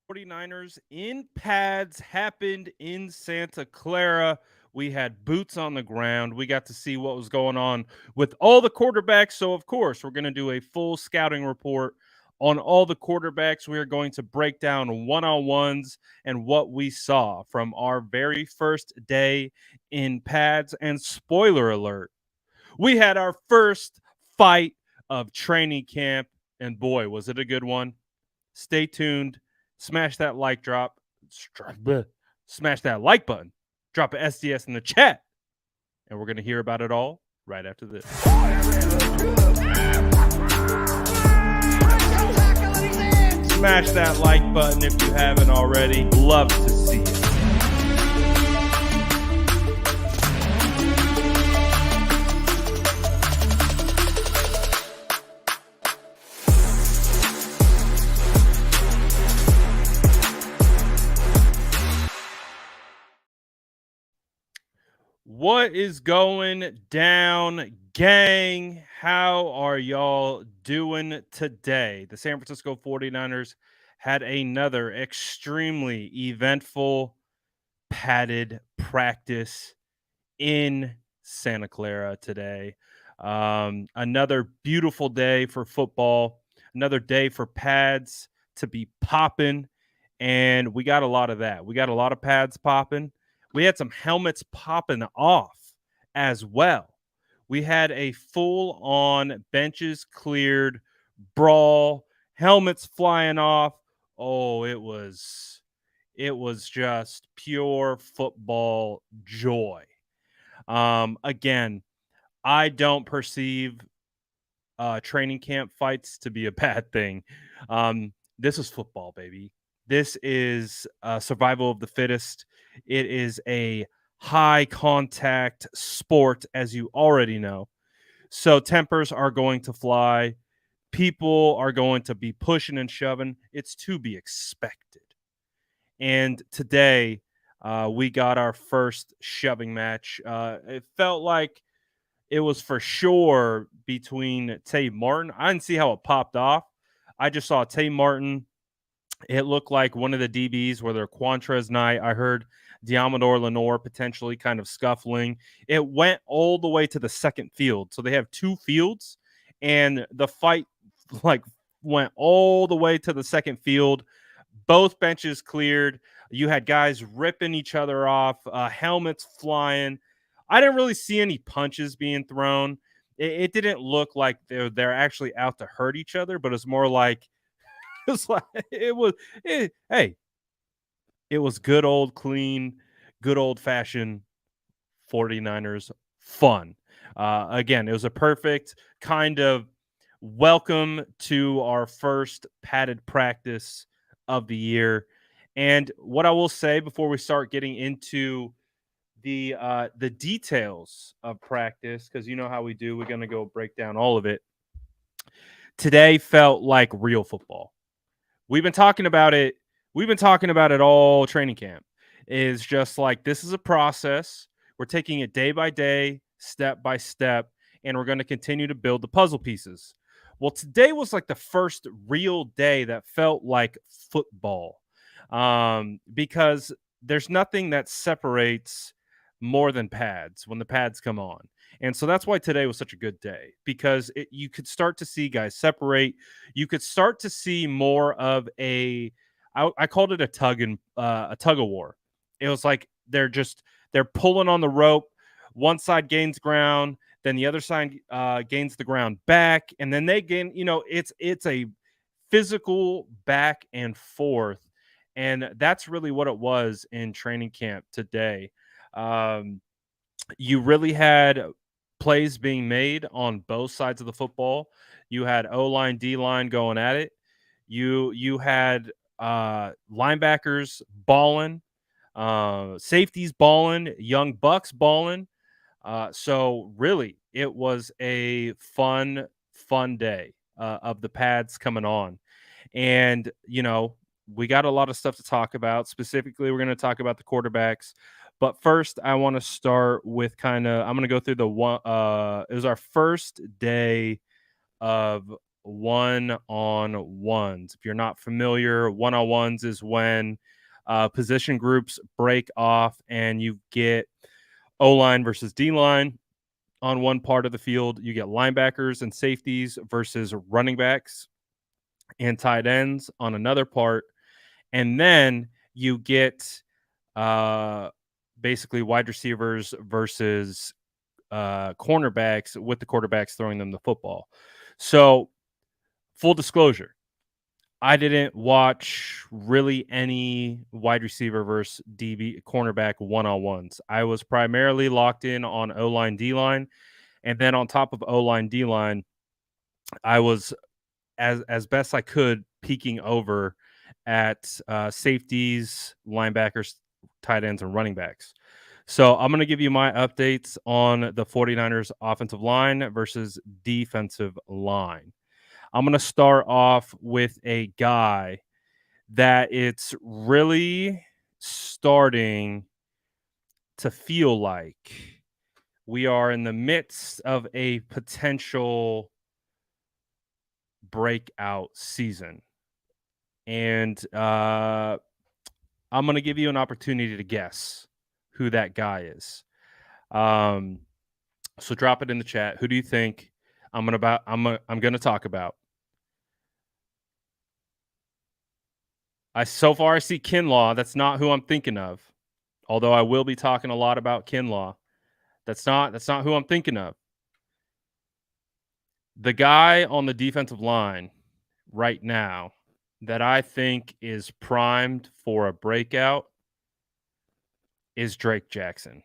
49ers in pads happened in Santa Clara. We had boots on the ground. We got to see what was going on with all the quarterbacks. So, of course, we're going to do a full scouting report on all the quarterbacks. We are going to break down one on ones and what we saw from our very first day in pads. And spoiler alert, we had our first fight of training camp. And boy, was it a good one. Stay tuned. Smash that like drop. Smash that like button. Drop an SDS in the chat. And we're going to hear about it all right after this. Smash that like button if you haven't already. Love to see it. What is going down, gang? How are y'all doing today? The San Francisco 49ers had another extremely eventful padded practice in Santa Clara today. Another beautiful day for football, another day for pads to be popping. And we got a lot of that. We got a lot of pads popping. We had some helmets popping off as well. We had a full on benches cleared brawl, helmets flying off. Oh, it was just pure football joy. Again, I don't perceive training camp fights to be a bad thing. This is football, baby. This is survival of the fittest. It is a high contact sport, as you already know. So tempers are going to fly. People are going to be pushing and shoving. It's to be expected. And today, we got our first shoving match. It felt like it was for sure between Tay Martin. I didn't see how it popped off. I just saw Tay Martin. It looked like one of the DBs, whether Quantrez Knight. I heard Diamador Lenore potentially kind of scuffling. It went all the way to the second field. So they have two fields, and the fight like went all the way to the second field. Both benches cleared. You had guys ripping each other off, helmets flying. I didn't really see any punches being thrown. It didn't look like they're actually out to hurt each other, but it's more like hey, it was good old clean, good old fashioned 49ers fun. Again, it was a perfect kind of welcome to our first padded practice of the year. And what I will say before we start getting into the details of practice, because you know how we do, we're going to go break down all of it. Today felt like real football. We've been talking about it. We've been talking about it all training camp. Is just like, this is a process. We're taking it day by day, step by step, and we're going to continue to build the puzzle pieces. Well, today was like the first real day that felt like football, because there's nothing that separates more than pads when the pads come on. And so that's why today was such a good day, because you could start to see guys separate. You could start to see more of I called it a tug of war. It was like they're pulling on the rope. One side gains ground, then the other side gains the ground back, and then they gain. It's a physical back and forth, and that's really what it was in training camp today. You really had plays being made on both sides of the football. You had O-line, D-line going at it. You had linebackers balling, safeties balling, young bucks balling. So really, it was a fun day of the pads coming on. And, we got a lot of stuff to talk about. Specifically, we're going to talk about the quarterbacks. But first, I want to start with I'm going to go through it was our first day of one-on-ones. If you're not familiar, one-on-ones is when position groups break off and you get O-line versus D-line on one part of the field. You get linebackers and safeties versus running backs and tight ends on another part. And then you get uh, basically wide receivers versus cornerbacks with the quarterbacks throwing them the football. So, full disclosure, I didn't watch really any wide receiver versus DB cornerback one-on-ones. I was primarily locked in on O-line, D-line, and then on top of O-line, D-line, I was as best I could peeking over at safeties, linebackers, tight ends, and running backs. So I'm going to give you my updates on the 49ers offensive line versus defensive line. I'm going to start off with a guy that it's really starting to feel like we are in the midst of a potential breakout season. And I'm going to give you an opportunity to guess who that guy is. So drop it in the chat. Who do you think I'm going to talk about? So far I see Kinlaw. That's not who I'm thinking of. Although I will be talking a lot about Kinlaw. That's not who I'm thinking of. The guy on the defensive line right now that I think is primed for a breakout is Drake Jackson.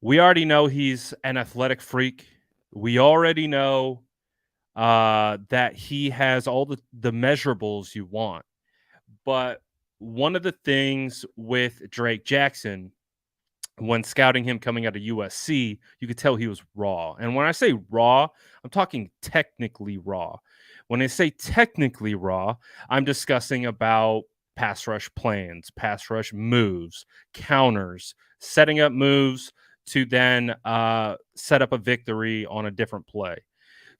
We already know he's an athletic freak. We already know that he has all the measurables you want. But one of the things with Drake Jackson, when scouting him coming out of USC, you could tell he was raw. And when I say raw, I'm talking technically raw. When I say technically raw, I'm discussing about pass rush plans, pass rush moves, counters, setting up moves to then set up a victory on a different play.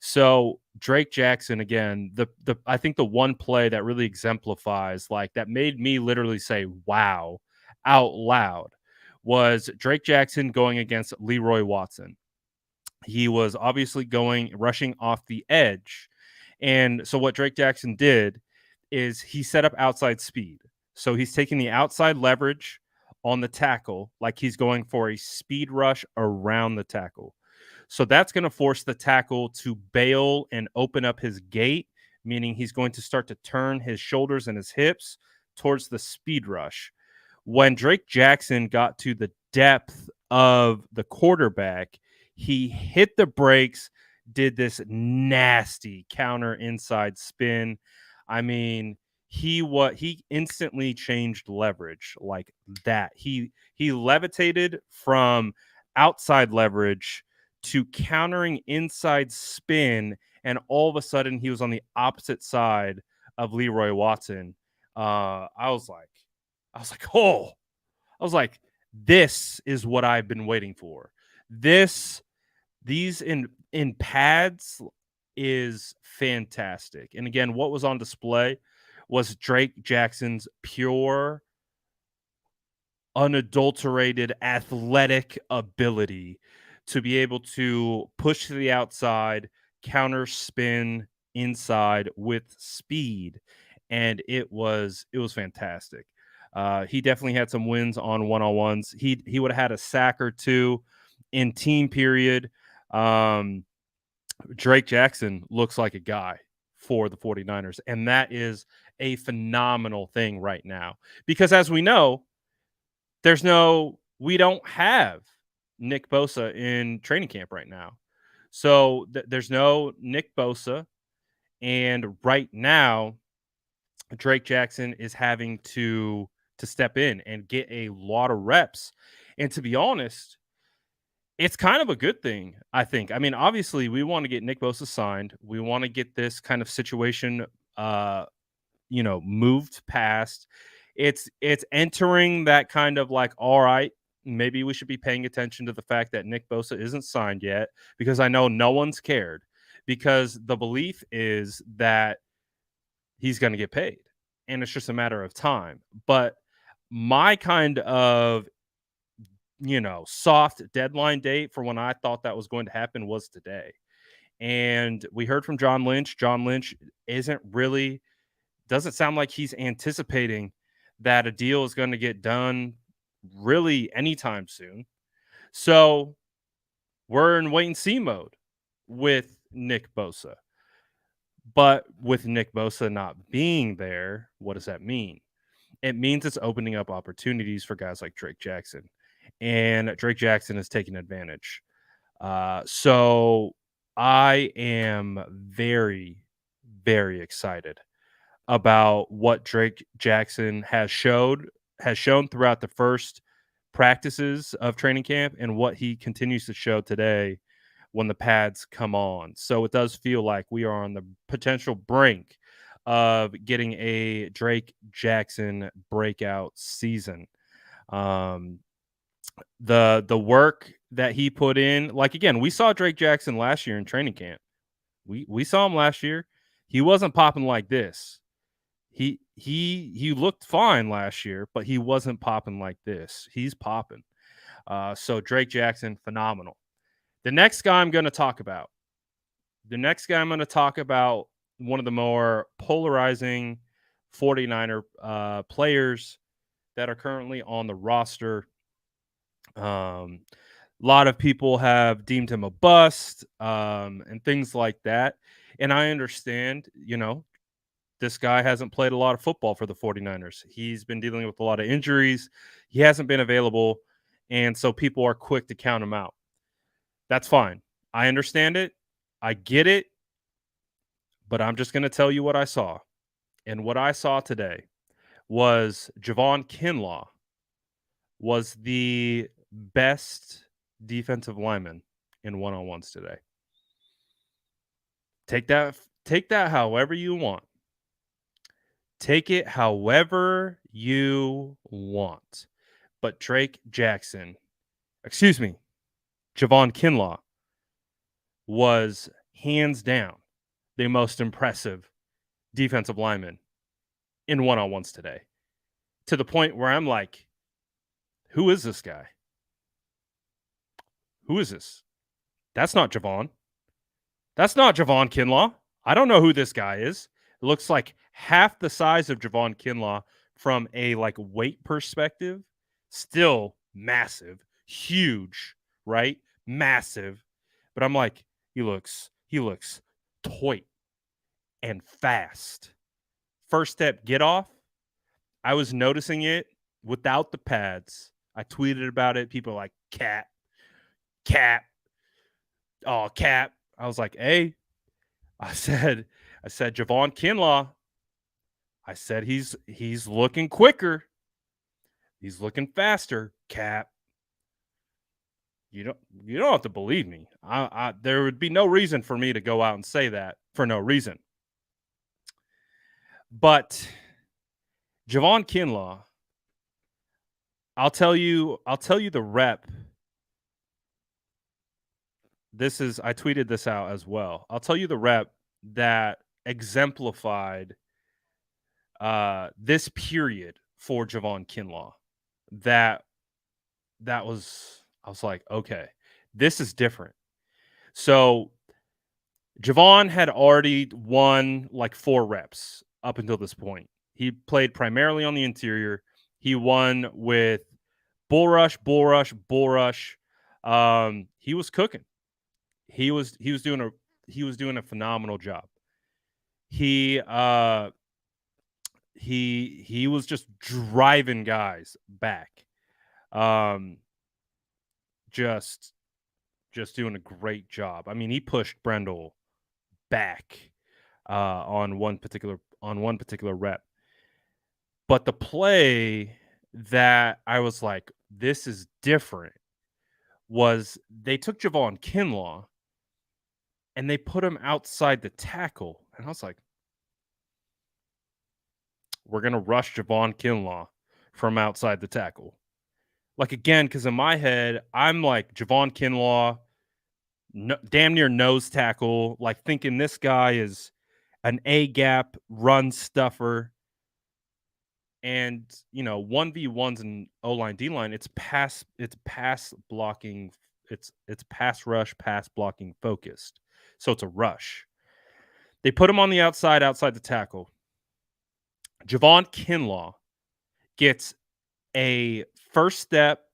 So Drake Jackson, again, the I think the one play that really exemplifies, like, that made me literally say wow out loud was Drake Jackson going against Leroy Watson. He was obviously rushing off the edge. And so what Drake Jackson did is he set up outside speed. So he's taking the outside leverage on the tackle like he's going for a speed rush around the tackle. So that's going to force the tackle to bail and open up his gait, meaning he's going to start to turn his shoulders and his hips towards the speed rush. When Drake Jackson got to the depth of the quarterback, he hit the brakes, did this nasty counter inside spin. I mean, he instantly changed leverage like that. He levitated from outside leverage to countering inside spin, and all of a sudden he was on the opposite side of Leroy Watson. I was like, oh, I was like, this is what I've been waiting for. These in pads is fantastic. And again, what was on display was Drake Jackson's pure, unadulterated athletic ability to be able to push to the outside, counter spin inside with speed, and it was fantastic. He definitely had some wins on one-on-ones. He would have had a sack or two in team period. Drake Jackson looks like a guy for the 49ers, and that is a phenomenal thing right now. Because as we know, we don't have Nick Bosa in training camp right now. So there's no Nick Bosa. And right now, Drake Jackson is having to step in and get a lot of reps. And to be honest, it's kind of a good thing, I think. I mean, obviously, we want to get Nick Bosa signed. We want to get this kind of situation moved past. It's entering that kind of like, all right, maybe we should be paying attention to the fact that Nick Bosa isn't signed yet, because I know no one's cared. because the belief is that he's going to get paid and it's just a matter of time. But my kind of, soft deadline date for when I thought that was going to happen was today. And we heard from John Lynch. John Lynch isn't really doesn't sound like he's anticipating that a deal is going to get done really anytime soon. So we're in wait and see mode with Nick Bosa. But with Nick Bosa not being there, what does that mean? It means it's opening up opportunities for guys like Drake Jackson. And Drake Jackson is taking advantage. So I am very, very excited about what Drake Jackson has shown throughout the first practices of training camp and what he continues to show today when the pads come on. So it does feel like we are on the potential brink of getting a Drake Jackson breakout season. Um, the work that he put in, like again, we saw Drake Jackson last year in training camp. We saw him last year. He wasn't popping like this. He looked fine last year, but he wasn't popping like this. He's popping. So Drake Jackson, phenomenal. The next guy I'm going to talk about. One of the more polarizing 49er players that are currently on the roster. A lot of people have deemed him a bust and things like that. And I understand, this guy hasn't played a lot of football for the 49ers. He's been dealing with a lot of injuries. He hasn't been available. And so people are quick to count him out. That's fine. I understand it. I get it. But I'm just going to tell you what I saw. And what I saw today was Javon Kinlaw was the best defensive lineman in one-on-ones today. Take that however you want. Take it however you want. But Javon Kinlaw was hands down the most impressive defensive lineman in one-on-ones today. To the point where I'm like, who is this guy? Who is this? That's not Javon. That's not Javon Kinlaw. I don't know who this guy is. It looks like half the size of Javon Kinlaw from a weight perspective. Still massive, huge, right? Massive. But I'm like, he looks toy and fast. First step get off. I was noticing it without the pads. I tweeted about it. People are like, cat. Oh, cat. I was like, hey, I said, Javon Kinlaw. I said he's looking quicker. He's looking faster. Cap. You don't have to believe me. There would be no reason for me to go out and say that for no reason. But Javon Kinlaw, I'll tell you the rep. I tweeted this out as well. I'll tell you the rep that exemplified this period for Javon Kinlaw. I was like, okay, this is different. So Javon had already won 4 reps up until this point. He played primarily on the interior. He won with bull rush. He was cooking. He was doing a phenomenal job. He was just driving guys back. Just doing a great job. I mean, he pushed Brendel back on one particular rep. But the play that I was like, this is different, was they took Javon Kinlaw and they put him outside the tackle. And I was like, we're going to rush Javon Kinlaw from outside the tackle. Again, because in my head, I'm like, Javon Kinlaw, damn near nose tackle, like thinking this guy is an A gap run stuffer. And 1v1s and O line D line, it's pass blocking, it's pass rush, pass blocking focused. So it's a rush. They put him on the outside the tackle. Javon Kinlaw gets a first step,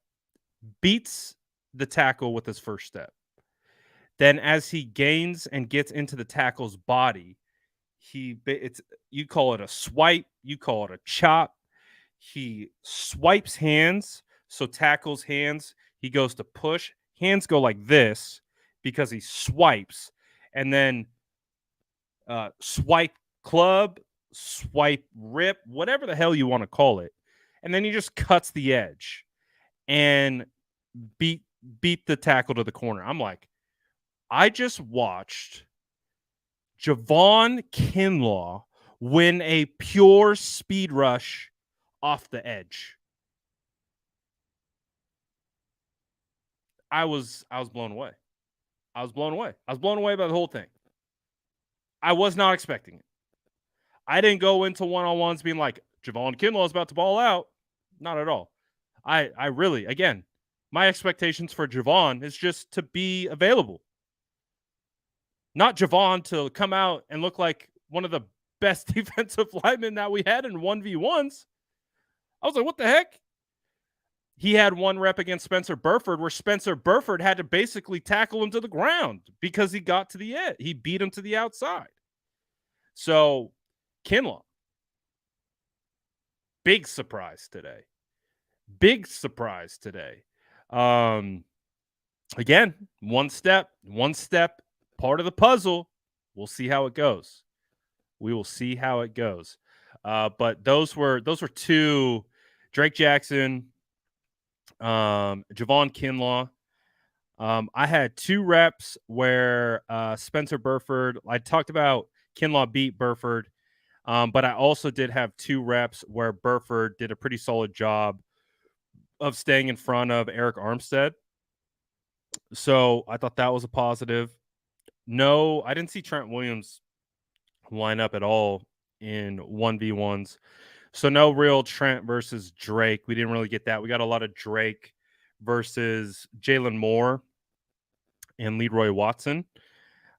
beats the tackle with his first step. Then as he gains and gets into the tackle's body, it's you call it a swipe, you call it a chop. He swipes hands, so tackles hands. He goes to push. Hands go like this because he swipes, and then swipe club, swipe rip, whatever the hell you want to call it. And then he just cuts the edge and beat beat the tackle to the corner. I'm like, I just watched Javon Kinlaw win a pure speed rush off the edge. I was blown away. I was blown away. I was blown away by the whole thing. I was not expecting it. I didn't go into one-on-ones being like, Javon Kinlaw is about to ball out. Not at all. I really, again, my expectations for Javon is just to be available. Not Javon to come out and look like one of the best defensive linemen that we had in 1v1s. I was like, what the heck? He had one rep against Spencer Burford where Spencer Burford had to basically tackle him to the ground because he got to the edge. He beat him to the outside. So, Kinlaw, big surprise today. Big surprise today. Again, one step, part of the puzzle. We'll see how it goes. We will see how it goes. But those were two, Drake Jackson, Javon Kinlaw. I had 2 reps where Spencer Burford, I talked about Kinlaw beat Burford, but I also did have 2 reps where Burford did a pretty solid job of staying in front of Eric Armstead. So I thought that was a positive. No, I didn't see Trent Williams line up at all in 1v1s. So no real Trent versus Drake. We didn't really get that. We got a lot of Drake versus Jalen Moore and Leroy Watson.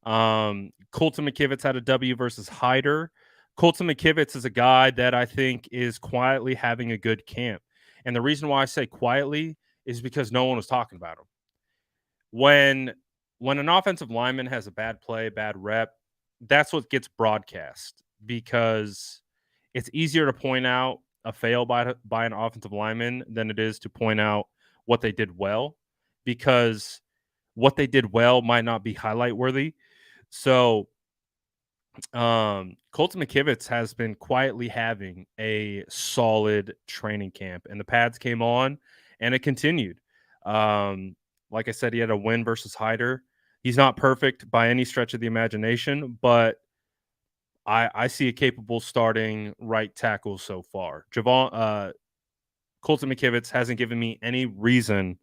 Colton McKivitz had a W versus Hyder. Colton McKivitz is a guy that I think is quietly having a good camp. And the reason why I say quietly is because no one was talking about him. When an offensive lineman has a bad play, bad rep, that's what gets broadcast because it's easier to point out a fail by an offensive lineman than it is to point out what they did well, because what they did well might not be highlight worthy. So Colton McKivitz has been quietly having a solid training camp, and the pads came on and it continued. Like I said, he had a win versus Hyder. He's not perfect by any stretch of the imagination, but I see a capable starting right tackle so far. Colton McKivitz hasn't given me any reason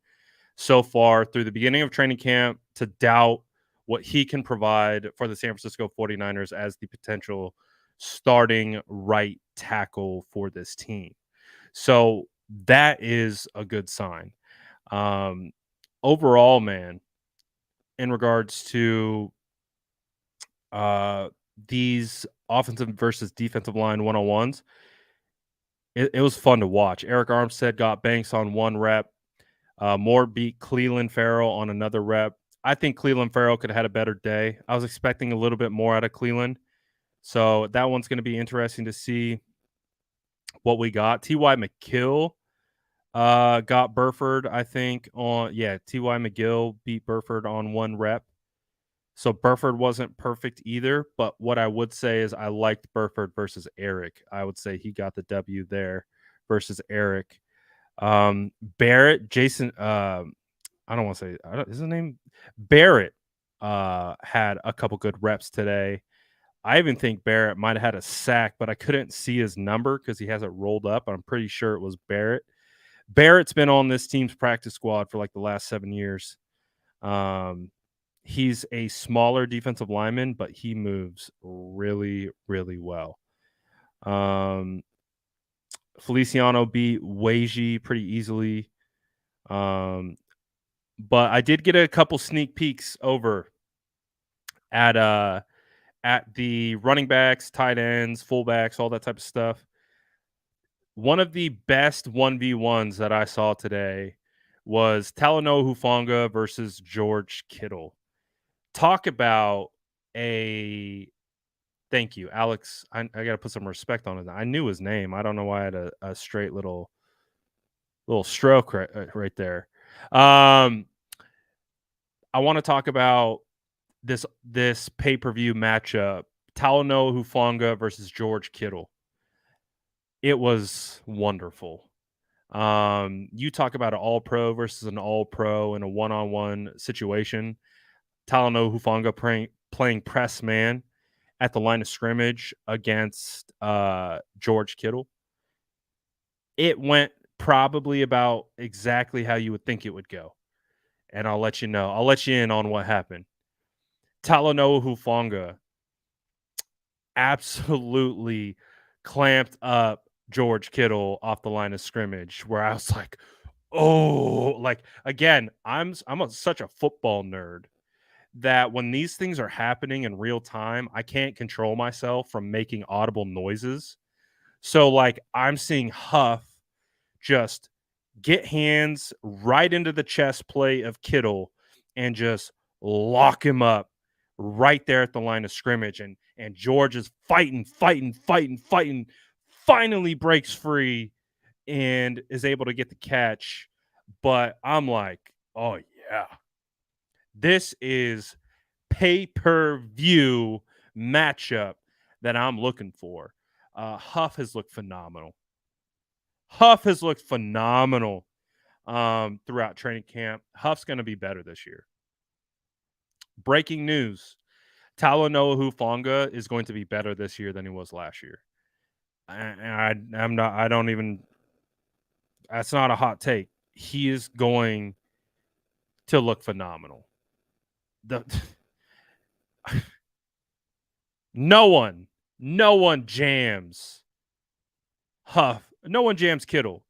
so far through the beginning of training camp to doubt what he can provide for the San Francisco 49ers as the potential starting right tackle for this team. So that is a good sign. Overall, man, in regards to these offensive versus defensive line one-on-ones, it was fun to watch. Eric Armstead got Banks on 1 rep. Moore beat Cleveland Farrell on another rep. I think Cleveland Farrell could have had a better day. I was expecting a little bit more out of Cleveland. So that one's going to be interesting to see what we got. T.Y. McGill got Burford, I think, on – T.Y. McGill beat Burford on 1 rep. So Burford wasn't perfect either, but what I would say is I liked Burford versus Eric. I would say he got the W there versus Eric. Barrett, Jason, I don't want to say, is his name? Barrett had a couple good reps today. I even think Barrett might have had a sack, but I couldn't see his number because he has it rolled up. I'm pretty sure it was Barrett. Barrett's been on this team's practice squad for like the last 7 years. He's a smaller defensive lineman, but he moves really, really well. Um, Feliciano beat Weiji pretty easily. Um, but I did get a couple sneak peeks over at at the running backs, tight ends, fullbacks, all that type of stuff. One of the best 1v1s that I saw today was Talanoa Hufanga versus George Kittle. Talk about a thank you, Alex. I got to put some respect on it. I knew his name. I don't know why I had a straight little stroke right there. Um, I want to talk about this pay per view matchup: Talanoa Hufanga versus George Kittle. It was wonderful. You talk about an all pro versus an all pro in a one on one situation. Talanoa Hufanga playing press man at the line of scrimmage against George Kittle. It went probably about exactly how you would think it would go. And I'll let you know. I'll let you in on what happened. Talanoa Hufanga absolutely clamped up George Kittle off the line of scrimmage, where I was like, "Oh!" Like again, such a football nerd that when these things are happening in real time, I can't control myself from making audible noises. So like I'm seeing Huff just get hands right into the chest plate of Kittle and just lock him up right there at the line of scrimmage. And George is fighting, finally breaks free and is able to get the catch. But I'm like, oh yeah, this is pay-per-view matchup that I'm looking for. Huff has looked phenomenal. Throughout training camp. Huff's going to be better this year. Breaking news: Talanoa Hufanga is going to be better this year than he was last year. I'm not. I don't even. That's not a hot take. He is going to look phenomenal. The no one jams Huff. No one jams Kittle.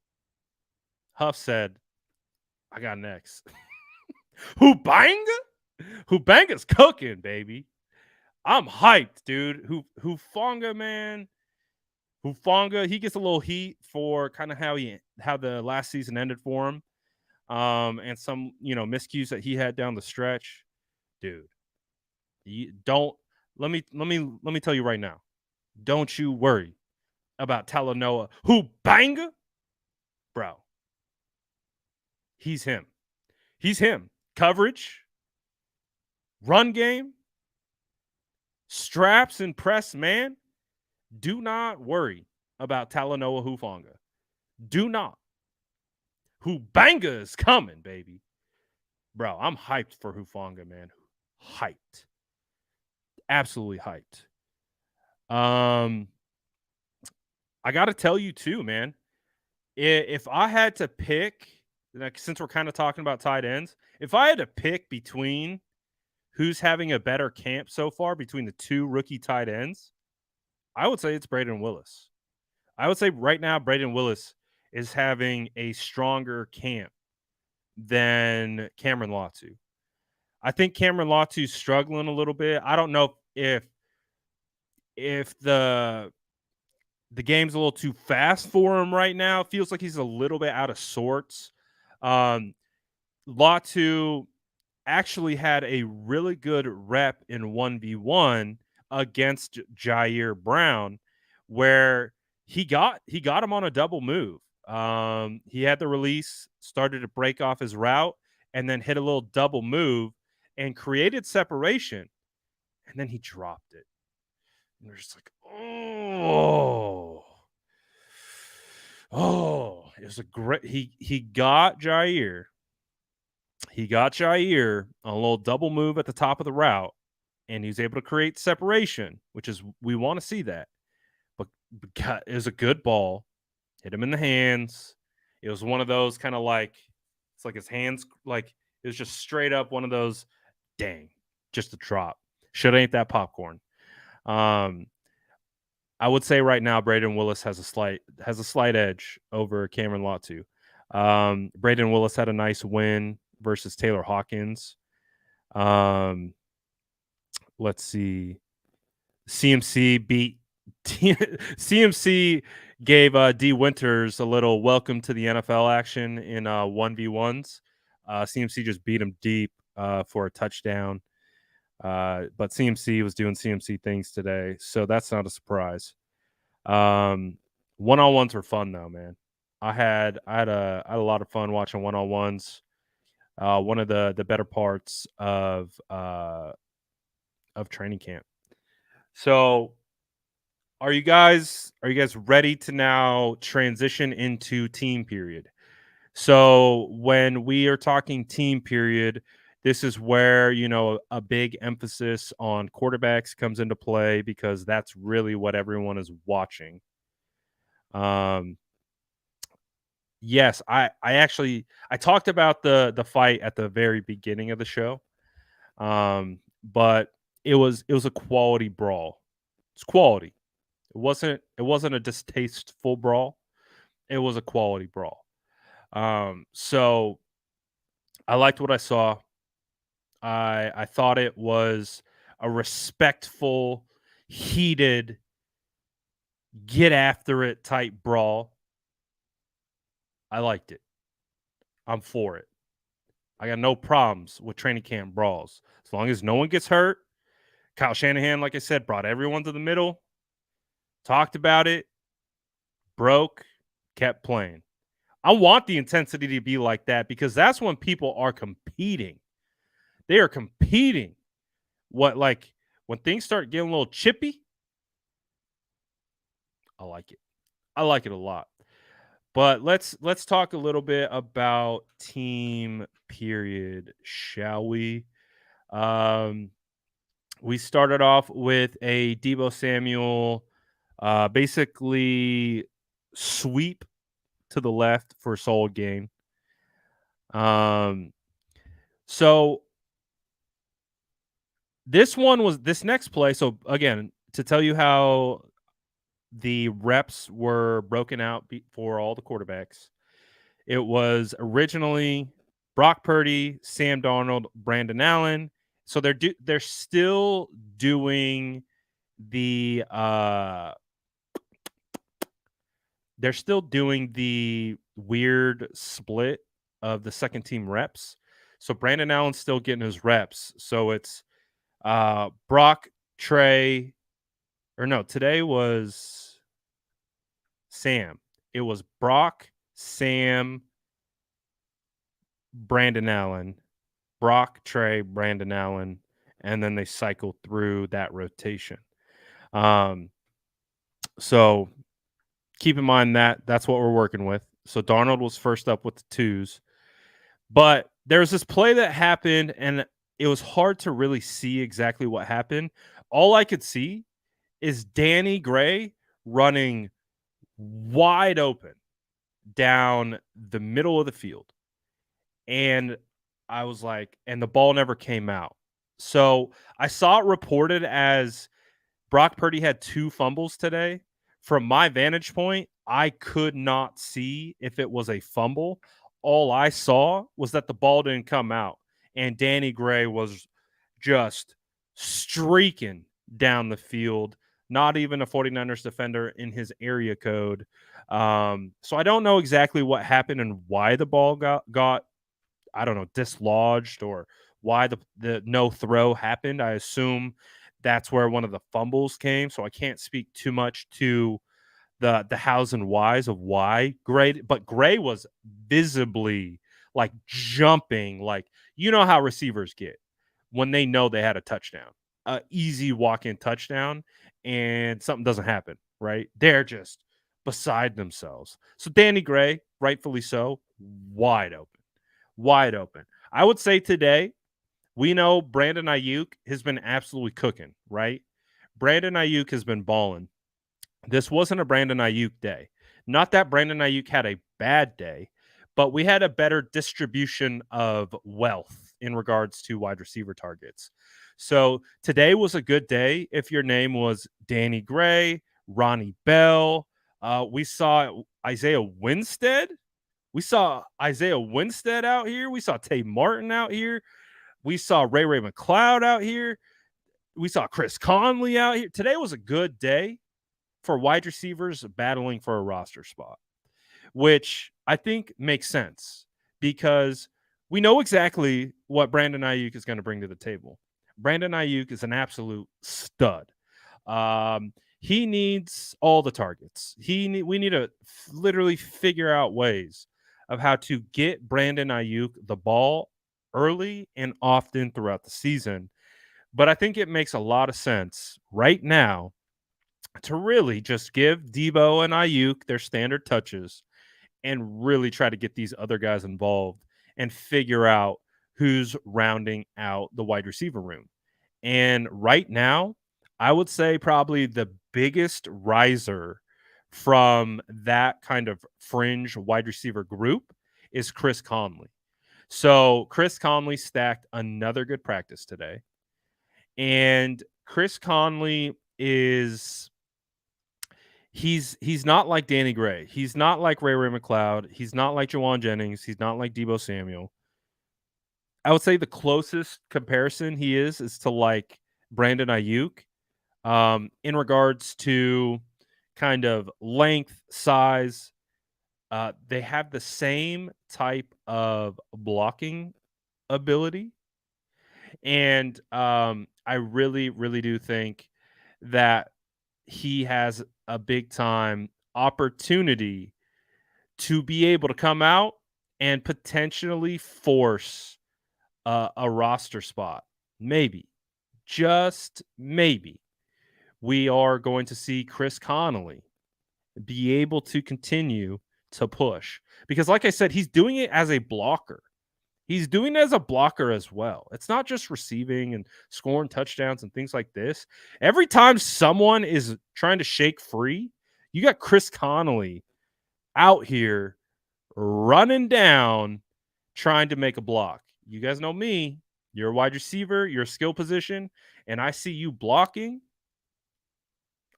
Huff said, "I got next." Hubanga's cooking, baby. I'm hyped, dude. Hufanga, man. Hufanga, he gets a little heat for kind of how the last season ended for him. And some, miscues that he had down the stretch. Dude, you don't let me tell you right now. Don't you worry about Talanoa Hubanga. Bro, he's him. He's him. Coverage, run game, straps and press, man. Do not worry about Talanoa Hufanga. Do not. Hubanga is coming, baby. Bro, I'm hyped for Hufanga, man. Hyped. Absolutely hyped. I got to tell you too, man. If I had to pick, like, since we're kind of talking about tight ends, if I had to pick between who's having a better camp so far between the two rookie tight ends, I would say it's Braden Willis. I would say right now Braden Willis is having a stronger camp than Cameron Latu. I think Cameron Latu's struggling a little bit. I don't know if the game's a little too fast for him right now. It feels like he's a little bit out of sorts. Um, Latu actually had a really good rep in 1v1 against Jair Brown, where he got him on a double move. He had the release, started to break off his route, and then hit a little double move and created separation. And then he dropped it. And we're just like, it was a great. He got Jair. He got Jair on a little double move at the top of the route, and he was able to create separation, which is we want to see that. But it was a good ball. Hit him in the hands. It was one of those kind of like it's like his hands like it was just straight up one of those. Dang, just a drop. Should ain't that popcorn. Um, I would say right now Braden Willis has a slight edge over Cameron Latu. Braden Willis had a nice win versus Taylor Hawkins. Um, let's see. CMC beat CMC gave D Winters a little welcome to the NFL action in 1v1s. CMC just beat him deep for a touchdown. But CMC was doing CMC things today, so that's not a surprise. One-on-ones were fun though, man. I had a lot of fun watching one-on-ones. One of the better parts of training camp. So are you guys ready to now transition into team period? So when we are talking team period, this is where, a big emphasis on quarterbacks comes into play because that's really what everyone is watching. Yes, I talked about the fight at the very beginning of the show. But it was a quality brawl. It's quality. It wasn't a distasteful brawl. It was a quality brawl. So I liked what I saw. I thought it was a respectful, heated, get after it type brawl. I liked it. I'm for it. I got no problems with training camp brawls. As long as no one gets hurt. Kyle Shanahan, like I said, brought everyone to the middle, talked about it, broke, kept playing. I want the intensity to be like that because that's when people are competing. They are competing. When things start getting a little chippy, I like it. I like it a lot. But let's talk a little bit about team period, shall we? We started off with a Deebo Samuel basically sweep to the left for a solid gain. So this next play. So again, to tell you how the reps were broken out for all the quarterbacks, it was originally Brock Purdy, Sam Darnold, Brandon Allen. So they're still doing the weird split of the second team reps. So Brandon Allen's still getting his reps. So it's Brock, Trey, or no, today was Sam. It was Brock, Sam, Brandon Allen, Brock, Trey, Brandon Allen, and then they cycle through that rotation. So keep in mind that's what we're working with. So Darnold was first up with the twos. But there's this play that happened, and it was hard to really see exactly what happened. All I could see is Danny Gray running wide open down the middle of the field. And I was like, and the ball never came out. So I saw it reported as Brock Purdy had 2 fumbles today. From my vantage point, I could not see if it was a fumble. All I saw was that the ball didn't come out, and Danny Gray was just streaking down the field, not even a 49ers defender in his area code. So I don't know exactly what happened and why the ball got I don't know, dislodged or why the no throw happened. I assume that's where one of the fumbles came. So I can't speak too much to the hows and whys of why Gray was visibly like jumping, like how receivers get when they know they had a touchdown, easy walk-in touchdown, and something doesn't happen, right? They're just beside themselves. So Danny Gray, rightfully so, wide open. I would say today, we know Brandon Ayuk has been absolutely cooking, right? Brandon Ayuk has been balling. This wasn't a Brandon Ayuk day. Not that Brandon Ayuk had a bad day, but we had a better distribution of wealth in regards to wide receiver targets. So today was a good day if your name was Danny Gray, Ronnie Bell. We saw Isaiah Winstead. We saw Isaiah Winstead out here. We saw Tay Martin out here. We saw Ray McLeod out here. We saw Chris Conley out here. Today was a good day for wide receivers battling for a roster spot, which I think makes sense because we know exactly what Brandon Ayuk is going to bring to the table. Brandon Ayuk is an absolute stud. He needs all the targets. We need to literally figure out ways of how to get Brandon Ayuk the ball early and often throughout the season. But I think it makes a lot of sense right now to really just give Debo and Ayuk their standard touches and really try to get these other guys involved and figure out who's rounding out the wide receiver room. And right now, I would say probably the biggest riser from that kind of fringe wide receiver group is Chris Conley. So Chris Conley stacked another good practice today. And Chris Conley is he's not like Danny Gray. He's not like Ray McLeod. He's not like Jawan Jennings. He's not like Debo Samuel. I would say the closest comparison he is to like Brandon Ayuk, in regards to kind of length, size. They have the same type of blocking ability. And I really, really do think that he has a big time opportunity to be able to come out and potentially force a roster spot. Maybe, just maybe, we are going to see Chris Connolly be able to continue to push because, like I said, he's doing it as a blocker. He's doing it as a blocker as well. It's not just receiving and scoring touchdowns and things like this. Every time someone is trying to shake free, you got Chris Connolly out here running down, trying to make a block. You guys know me. You're a wide receiver, you're a skill position, and I see you blocking.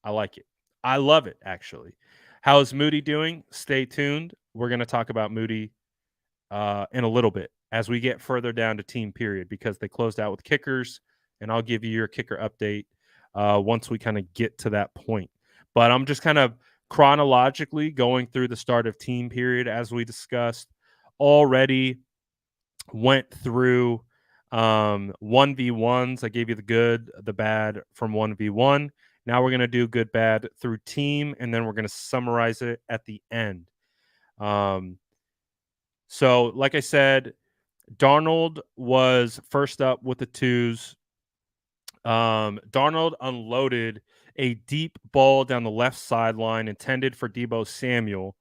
I like it. I love it, actually. How is Moody doing? Stay tuned. We're going to talk about Moody in a little bit as we get further down to team period because they closed out with kickers, and I'll give you your kicker update once we kind of get to that point. But I'm just kind of chronologically going through the start of team period as we discussed already. Went through 1v1s. I gave you the good, the bad from 1v1. Now we're going to do good, bad through team, and then we're going to summarize it at the end. So, like I said, Darnold was first up with the twos. Darnold unloaded a deep ball down the left sideline intended for Debo Samuel,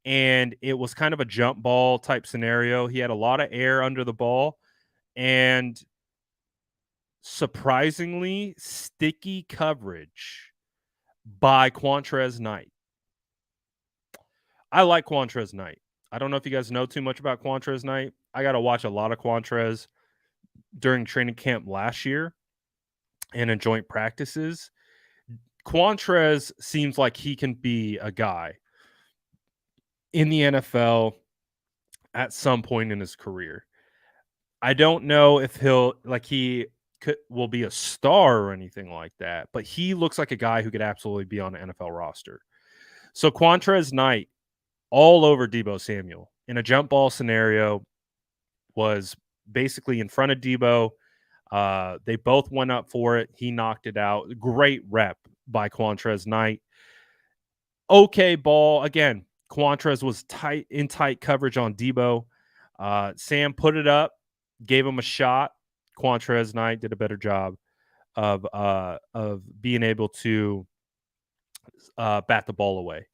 and it was kind of a jump ball type scenario. He had a lot of air under the ball, and surprisingly sticky coverage by Quantrez Knight. I like Quantrez Knight. I don't know if you guys know too much about Quantrez Knight. I got to watch a lot of Quantrez during training camp last year and in joint practices. Quantrez seems like he can be a guy in the NFL at some point in his career. I don't know if will be a star or anything like that, but he looks like a guy who could absolutely be on an NFL roster. So Quantrez Knight all over Debo Samuel in a jump ball scenario was basically in front of Debo. They both went up for it. He knocked it out. Great rep by Quantrez Knight. Okay ball. Again, Quantrez was in tight coverage on Debo. Sam put it up, gave him a shot. Quantrez Knight did a better job of being able to bat the ball away.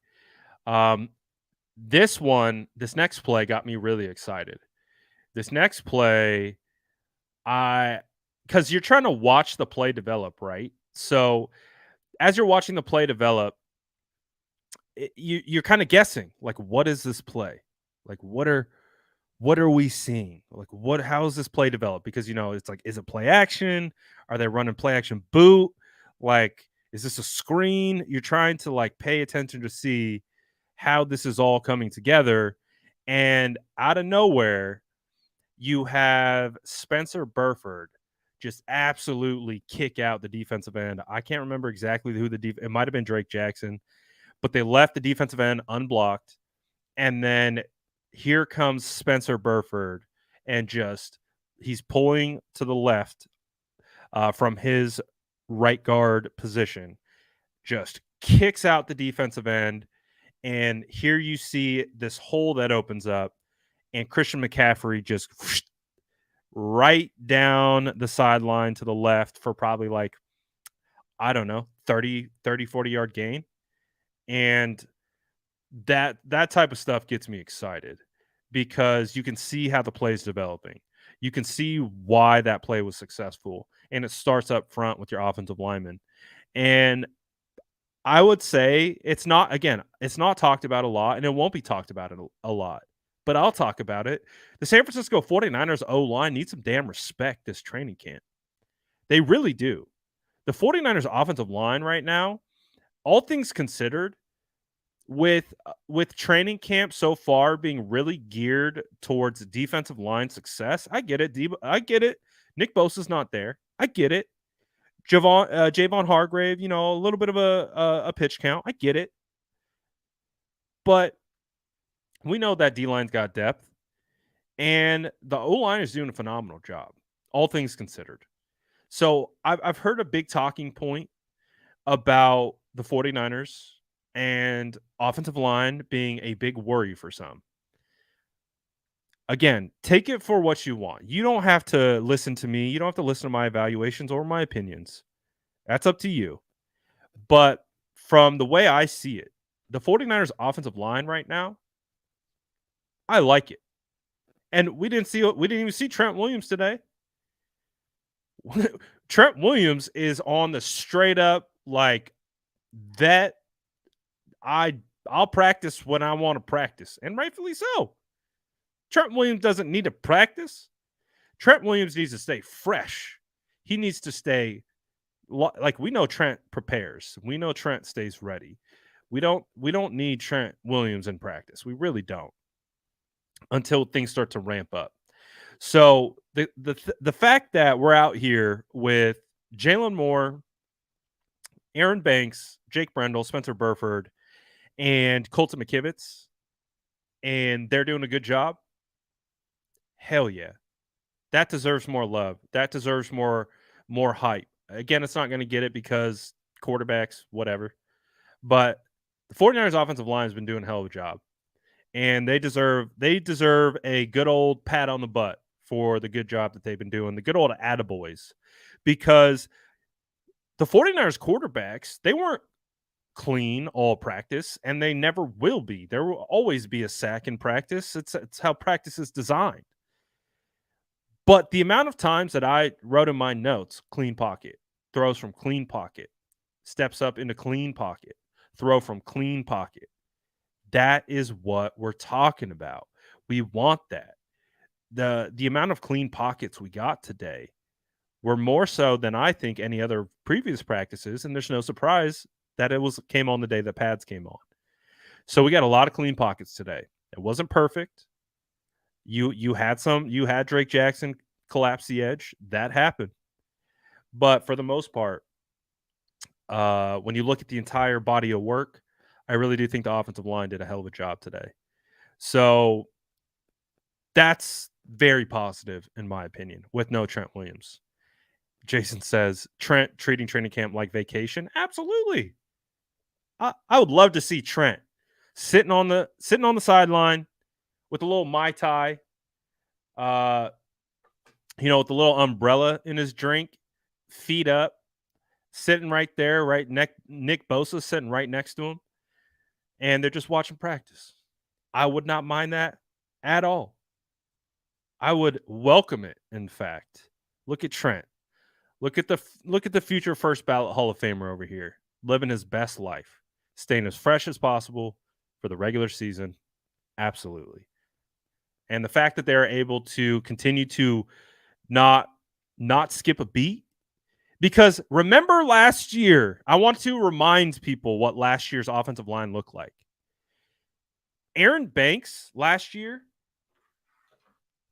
This next play got me really excited. This next play, because you're trying to watch the play develop, right? So as you're watching the play develop, you're kind of guessing, like, what is this play? Like, what are what are we seeing? Like, how is this play developed? Because, it's like, is it play action? Are they running play action boot? Like, is this a screen? You're trying to like pay attention to see how this is all coming together. And out of nowhere, you have Spencer Burford just absolutely kick out the defensive end. I can't remember exactly who it might have been Drake Jackson, but they left the defensive end unblocked. And then here comes Spencer Burford, and he's pulling to the left from his right guard position, just kicks out the defensive end. And here you see this hole that opens up, and Christian McCaffrey just right down the sideline to the left for probably like, I don't know, 40-yard gain. And that type of stuff gets me excited because you can see how the play is developing. You can see why that play was successful, and it starts up front with your offensive lineman. And I would say it's not talked about a lot, and it won't be talked about a lot, but I'll talk about it. The San Francisco 49ers O-line needs some damn respect this training camp. They really do. The 49ers offensive line right now, all things considered, with training camp so far being really geared towards defensive line success, I get it. I get it. Nick Bosa's not there. I get it. Javon Hargrave, a little bit of a pitch count. I get it. But we know that D-line's got depth, and the O-line is doing a phenomenal job, all things considered. So I've heard a big talking point about the 49ers and offensive line being a big worry for some. Again, take it for what you want. You don't have to listen to me. You don't have to listen to my evaluations or my opinions. That's up to you. But from the way I see it, the 49ers offensive line right now, I like it. And we didn't even see Trent Williams today. Trent Williams is on the straight up like that. I'll practice when I want to practice, and rightfully so. Trent Williams doesn't need to practice. Trent Williams needs to stay fresh. He needs to stay like we know Trent prepares. We know Trent stays ready. We don't need Trent Williams in practice. We really don't until things start to ramp up. So the fact that we're out here with Jalen Moore, Aaron Banks, Jake Brendel, Spencer Burford, and Colton McKivitz, and they're doing a good job, hell yeah. That deserves more love. That deserves more hype. Again, it's not going to get it because quarterbacks, whatever. But the 49ers offensive line has been doing a hell of a job. And they deserve a good old pat on the butt for the good job that they've been doing, the good old attaboys. Because the 49ers quarterbacks, they weren't clean all practice, and they never will be. There will always be a sack in practice. It's how practice is designed. But the amount of times that I wrote in my notes, clean pocket, throws from clean pocket, steps up into clean pocket, throw from clean pocket, that is what we're talking about. We want that. The amount of clean pockets we got today were more so than I think any other previous practices, and there's no surprise that it came on the day that pads came on. So we got a lot of clean pockets today. It wasn't perfect. You had Drake Jackson collapse the edge. That happened. But for the most part, when you look at the entire body of work, I really do think the offensive line did a hell of a job today. So that's very positive, in my opinion, with no Trent Williams. Jason says, Trent treating training camp like vacation. Absolutely. I would love to see Trent sitting on the sideline with a little Mai Tai, with the little umbrella in his drink, feet up, sitting right there, Nick Bosa sitting right next to him, and they're just watching practice. I would not mind that at all. I would welcome it, in fact. Look at Trent. Look at the future first ballot Hall of Famer over here, living his best life, staying as fresh as possible for the regular season. Absolutely. And the fact that they're able to continue to not not skip a beat, because remember last year, I want to remind people what last year's offensive line looked like. Aaron Banks last year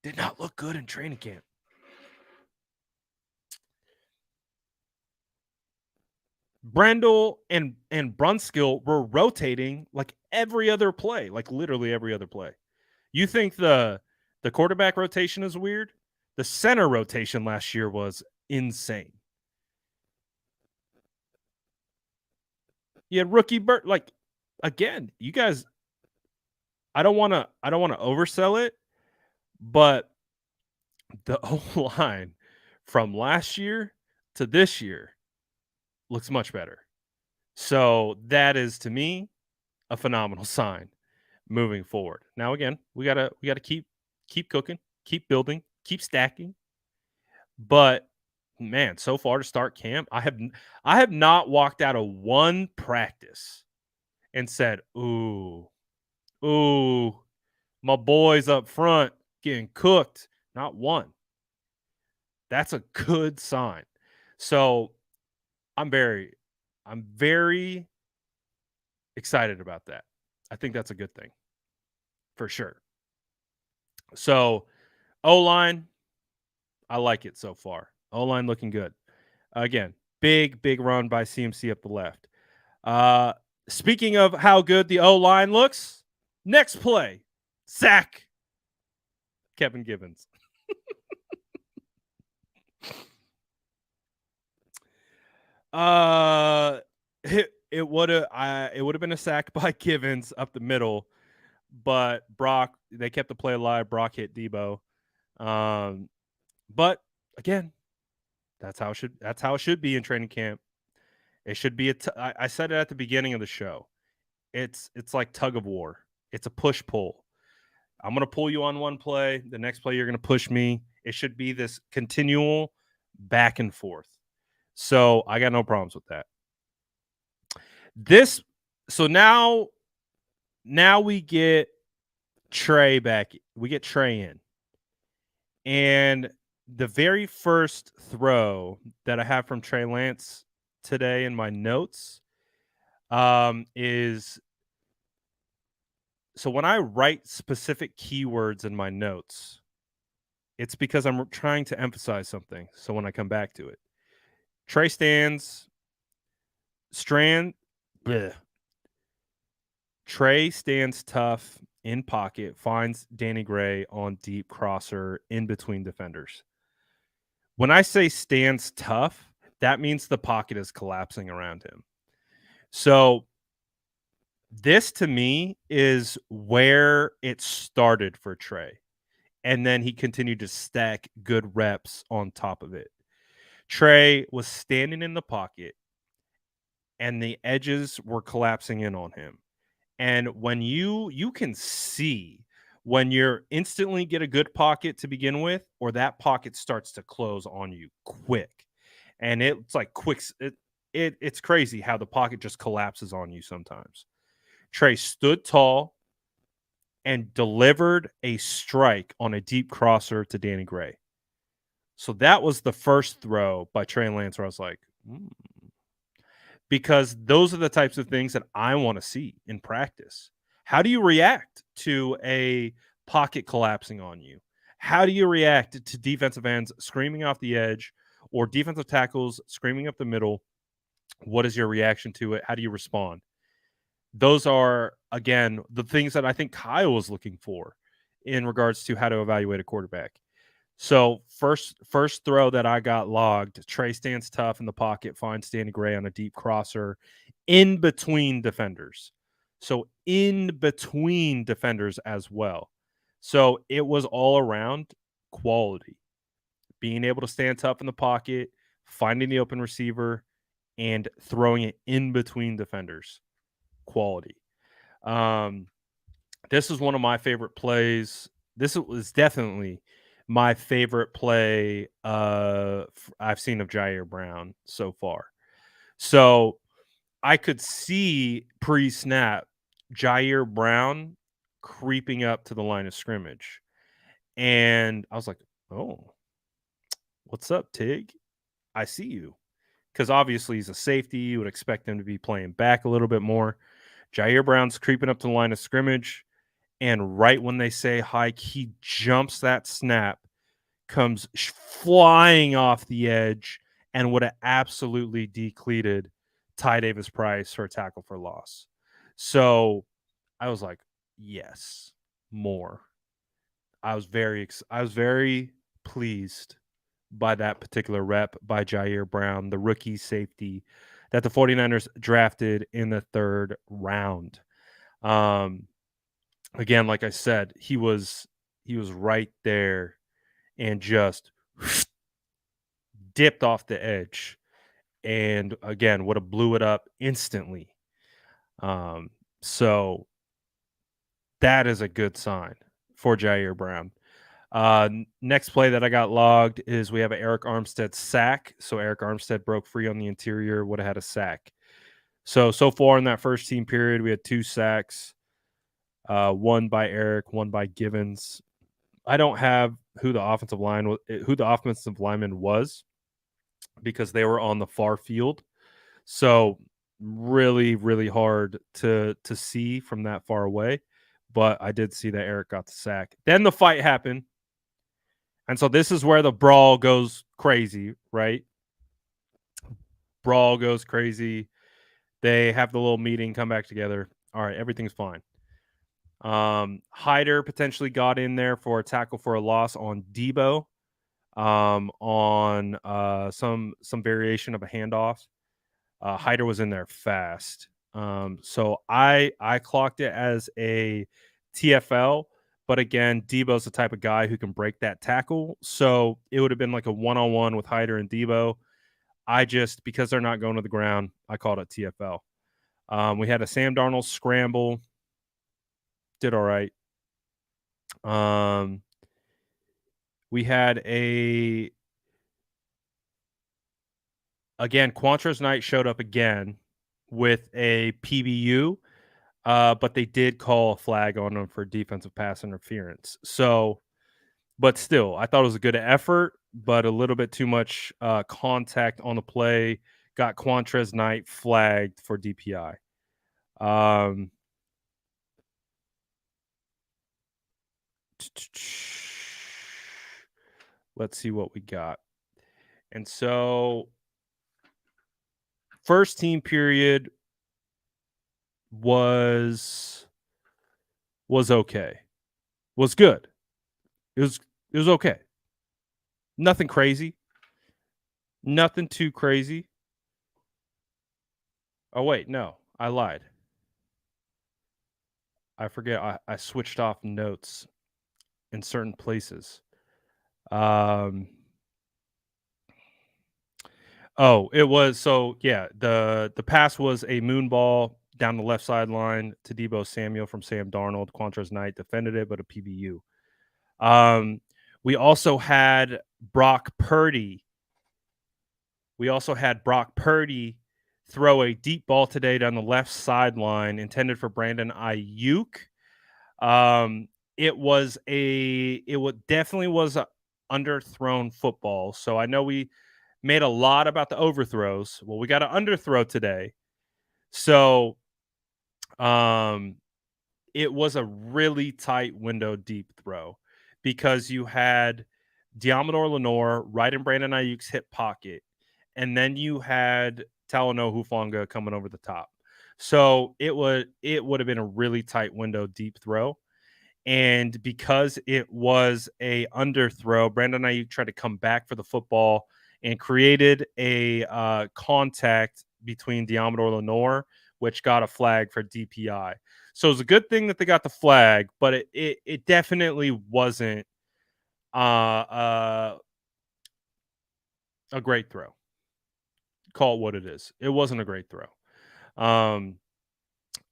did not look good in training camp. Brendel and Brunskill were rotating like every other play, like literally every other play. You think the quarterback rotation is weird? The center rotation last year was insane. You had rookie Burt, like, again, you guys, I don't wanna oversell it, but the O line from last year to this year looks much better. So that is to me a phenomenal sign moving forward. Now again, we gotta keep cooking, keep building, keep stacking. But man, so far to start camp, I have not walked out of one practice and said, "Ooh, ooh, my boys up front getting cooked." Not one. That's a good sign. So I'm very, I'm very excited about that. I think that's a good thing for sure. So O line, I like it so far. O line looking good. Again, big run by CMC up the left. Uh, Speaking of how good the O line looks, next play, sack Kevin Givens. Uh, it would have been a sack by Givens up the middle, but Brock, they kept the play alive. Brock hit Debo. Um, but again, that's how it should be in training camp. It should be I said it at the beginning of the show. It's like tug of war. It's a push pull. I'm gonna pull you on one play. The next play you're gonna push me. It should be this continual back and forth. So I got no problems with that. This so now we get Trey back. We get Trey in. And the very first throw that I have from Trey Lance today in my notes is so when I write specific keywords in my notes, it's because I'm trying to emphasize something. So when I come back to it, Trey Strand, bleh. Trey stands tough in pocket, finds Danny Gray on deep crosser in between defenders. When I say stands tough, that means the pocket is collapsing around him. So this to me is where it started for Trey. And then he continued to stack good reps on top of it. Trey was standing in the pocket and the edges were collapsing in on him. And when you can see when you're instantly get a good pocket to begin with, or that pocket starts to close on you quick. And it's like it's crazy how the pocket just collapses on you sometimes. Trey stood tall and delivered a strike on a deep crosser to Danny Gray. So that was the first throw by Trey Lance where I was like, because those are the types of things that I want to see in practice. How do you react to a pocket collapsing on you? How do you react to defensive ends screaming off the edge or defensive tackles screaming up the middle? What is your reaction to it? How do you respond? Those are, again, the things that I think Kyle was looking for in regards to how to evaluate a quarterback. So first throw that I got logged, Trey stands tough in the pocket, finds Danny Gray on a deep crosser in between defenders. So in between defenders as well. So it was all around quality. Being able to stand tough in the pocket, finding the open receiver, and throwing it in between defenders. Quality. Um, this is one of my favorite plays. This was definitely my favorite play I've seen of Jair Brown so far. So I could see pre-snap Jair Brown creeping up to the line of scrimmage. And I was like, "Oh, what's up, Tig? I see you." Because obviously he's a safety. You would expect him to be playing back a little bit more. Jair Brown's creeping up to the line of scrimmage. And right when they say hike, he jumps that snap, comes flying off the edge, and would have absolutely decleated Ty Davis Price for a tackle for loss. So I was like, yes, more. I was very pleased by that particular rep by Jair Brown, the rookie safety that the 49ers drafted in the third round. Um, again, like I said, he was right there and just dipped off the edge and again would have blew it up instantly. Um, so that is a good sign for Jair Brown. Next play that I got logged is we have an Eric Armstead sack. So Eric Armstead broke free on the interior, would have had a sack. So far in that first team period, we had 2 sacks, one by Eric, one by Givens. I don't have who the offensive lineman was because they were on the far field. So really, really hard to see from that far away. But I did see that Eric got the sack. Then the fight happened. And so this is where the brawl goes crazy, right? Brawl goes crazy. They have the little meeting, come back together. All right, everything's fine. Hyder potentially got in there for a tackle for a loss on Debo, on some variation of a handoff. Hyder was in there fast. So I clocked it as a TFL, but again, Debo's the type of guy who can break that tackle. So it would have been like a one-on-one with Hyder and Debo. Because they're not going to the ground, I called it TFL. We had a Sam Darnold scramble, did all right. We had Quantrill Knight showed up again with a PBU, but they did call a flag on him for defensive pass interference. So, but still, I thought it was a good effort, but a little bit too much contact on the play. Got Quantrill Knight flagged for DPI. Let's see what we got. And so, first team period was okay. Was good. It was okay. Nothing crazy. Nothing too crazy. Oh wait, no, I lied. I forget. I switched off notes in certain places. It was the pass was a moon ball down the left sideline to Debo Samuel from Sam Darnold. Quantrill Knight defended it, but a PBU. We also had Brock Purdy. Throw a deep ball today down the left sideline intended for Brandon Ayuk. It definitely was a underthrown football. So I know we made a lot about the overthrows. Well, we got an underthrow today. So it was a really tight window deep throw because you had Diamador Lenore right in Brandon Ayuk's hip pocket, and then you had Talanoa Hufanga coming over the top. So it would have been a really tight window deep throw. And because it was a underthrow, Brandon Ayuk tried to come back for the football and created a contact between Diamador Lenore, which got a flag for DPI. So it was a good thing that they got the flag, but it definitely wasn't a great throw. Call it what it is. It wasn't a great throw.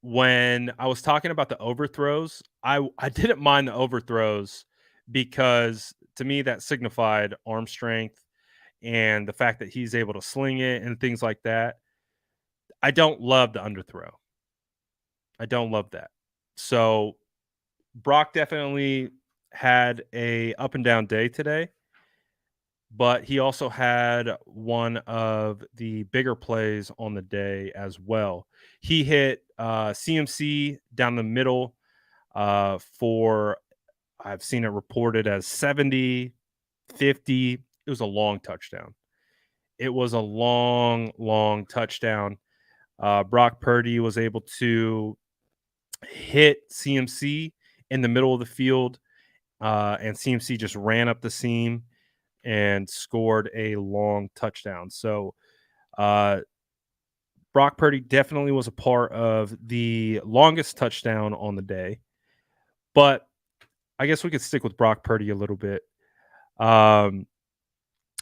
When I was talking about the overthrows, I didn't mind the overthrows because to me that signified arm strength and the fact that he's able to sling it and things like that. I don't love the underthrow. I don't love that. So Brock definitely had a up and down day today, but he also had one of the bigger plays on the day as well. He hit CMC down the middle for, I've seen it reported as 70, 50. It was a long touchdown. It was a long, long touchdown. Brock Purdy was able to hit CMC in the middle of the field, and CMC just ran up the seam and scored a long touchdown. So uh, Brock Purdy definitely was a part of the longest touchdown on the day. But I guess we could stick with Brock Purdy a little bit. Um,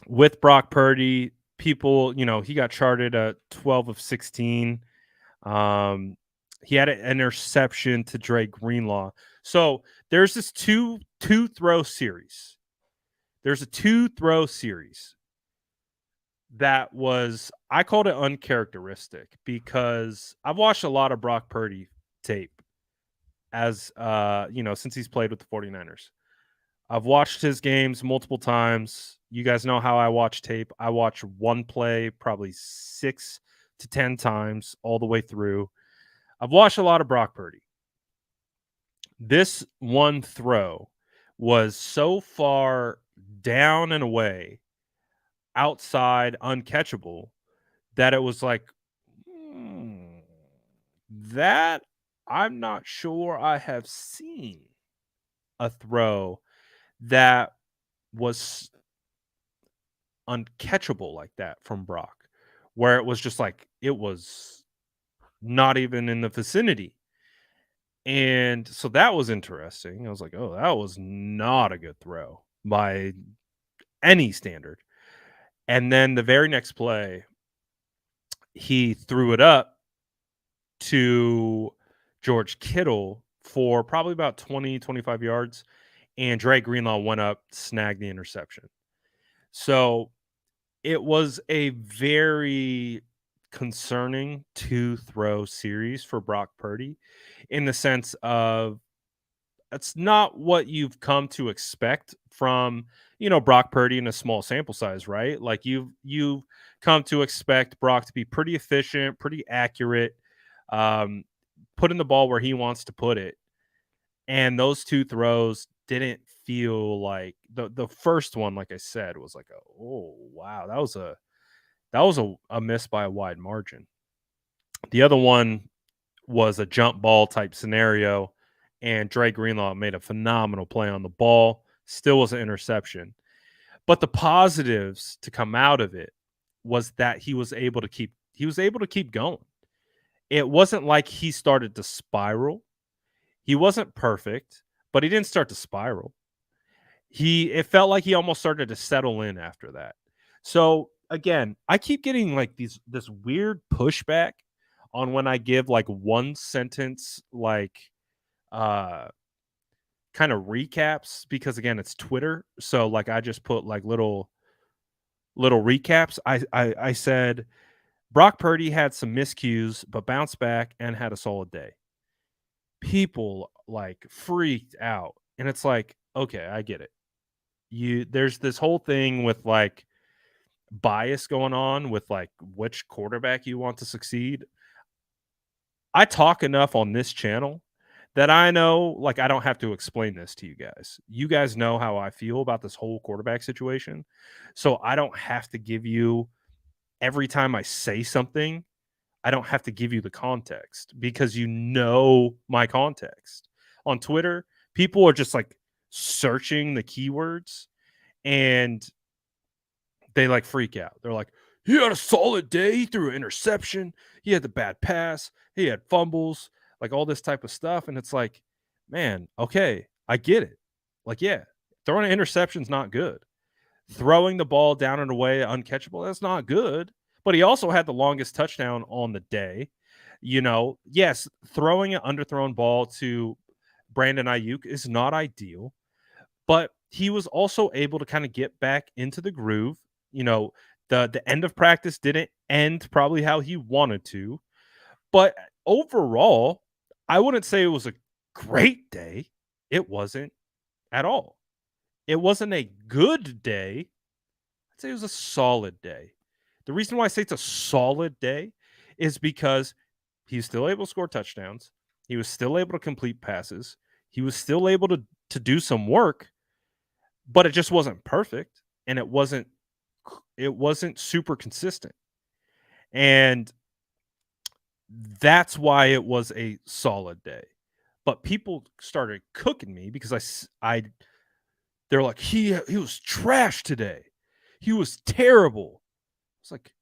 with Brock Purdy, people, he got charted at 12 of 16. He had an interception to Dre Greenlaw. So there's this two throw series. There's a two throw series that was, I called it uncharacteristic because I've watched a lot of Brock Purdy tape as since he's played with the 49ers. I've watched his games multiple times. You guys know how I watch tape. I watch one play probably 6 to 10 times all the way through. I've watched a lot of Brock Purdy. This one throw was so far down and away, outside, uncatchable, that it was like, that I'm not sure I have seen a throw that was uncatchable like that from Brock, where it was just like, it was not even in the vicinity. And so that was interesting. I was like, oh, that was not a good throw by any standard. And then the very next play, he threw it up to George Kittle for probably about 20, 25 yards. And Dre Greenlaw went up, snagged the interception. So it was a very concerning two throw series for Brock Purdy, in the sense of, it's not what you've come to expect from, Brock Purdy in a small sample size, right? Like you've come to expect Brock to be pretty efficient, pretty accurate, um, putting the ball where he wants to put it. And those two throws didn't feel like, the first one, like I said, was like, oh wow, that was a miss by a wide margin. The other one was a jump ball type scenario, and Dre Greenlaw made a phenomenal play on the ball. Still was an interception. But the positives to come out of it was that he was able to keep going. It wasn't like he started to spiral. He wasn't perfect, but he didn't start to spiral. It felt like he almost started to settle in after that. So again, I keep getting like this weird pushback on when I give like one sentence, like uh kind of recaps, because again, it's Twitter. So like I just put like little recaps. I said Brock Purdy had some miscues, but bounced back and had a solid day. People like freaked out. And it's like, okay, I get it. There's this whole thing with like bias going on with like which quarterback you want to succeed. I talk enough on this channel that I know, like, I don't have to explain this to you guys. You guys know how I feel about this whole quarterback situation. So I don't have to give you, every time I say something, I don't have to give you the context, because you know my context. On Twitter, people are just like searching the keywords, and they like freak out. They're like, he had a solid day. He threw an interception. He had the bad pass. He had fumbles, like all this type of stuff. And it's like, man, okay, I get it. Like, yeah, throwing an interception's not good. Throwing the ball down and away uncatchable, that's not good. But he also had the longest touchdown on the day. Yes, throwing an underthrown ball to Brandon Ayuk is not ideal, but he was also able to kind of get back into the groove. The end of practice didn't end probably how he wanted to, but overall, I wouldn't say it was a great day. It wasn't. at all. It wasn't a good day. I'd say it was a solid day. The reason why I say it's a solid day is because he was still able to score touchdowns. He was still able to complete passes. He was still able to do some work, but it just wasn't perfect and it wasn't super consistent. And that's why it was a solid day. But people started cooking me because they're like he was trash today. He was terrible. It's like,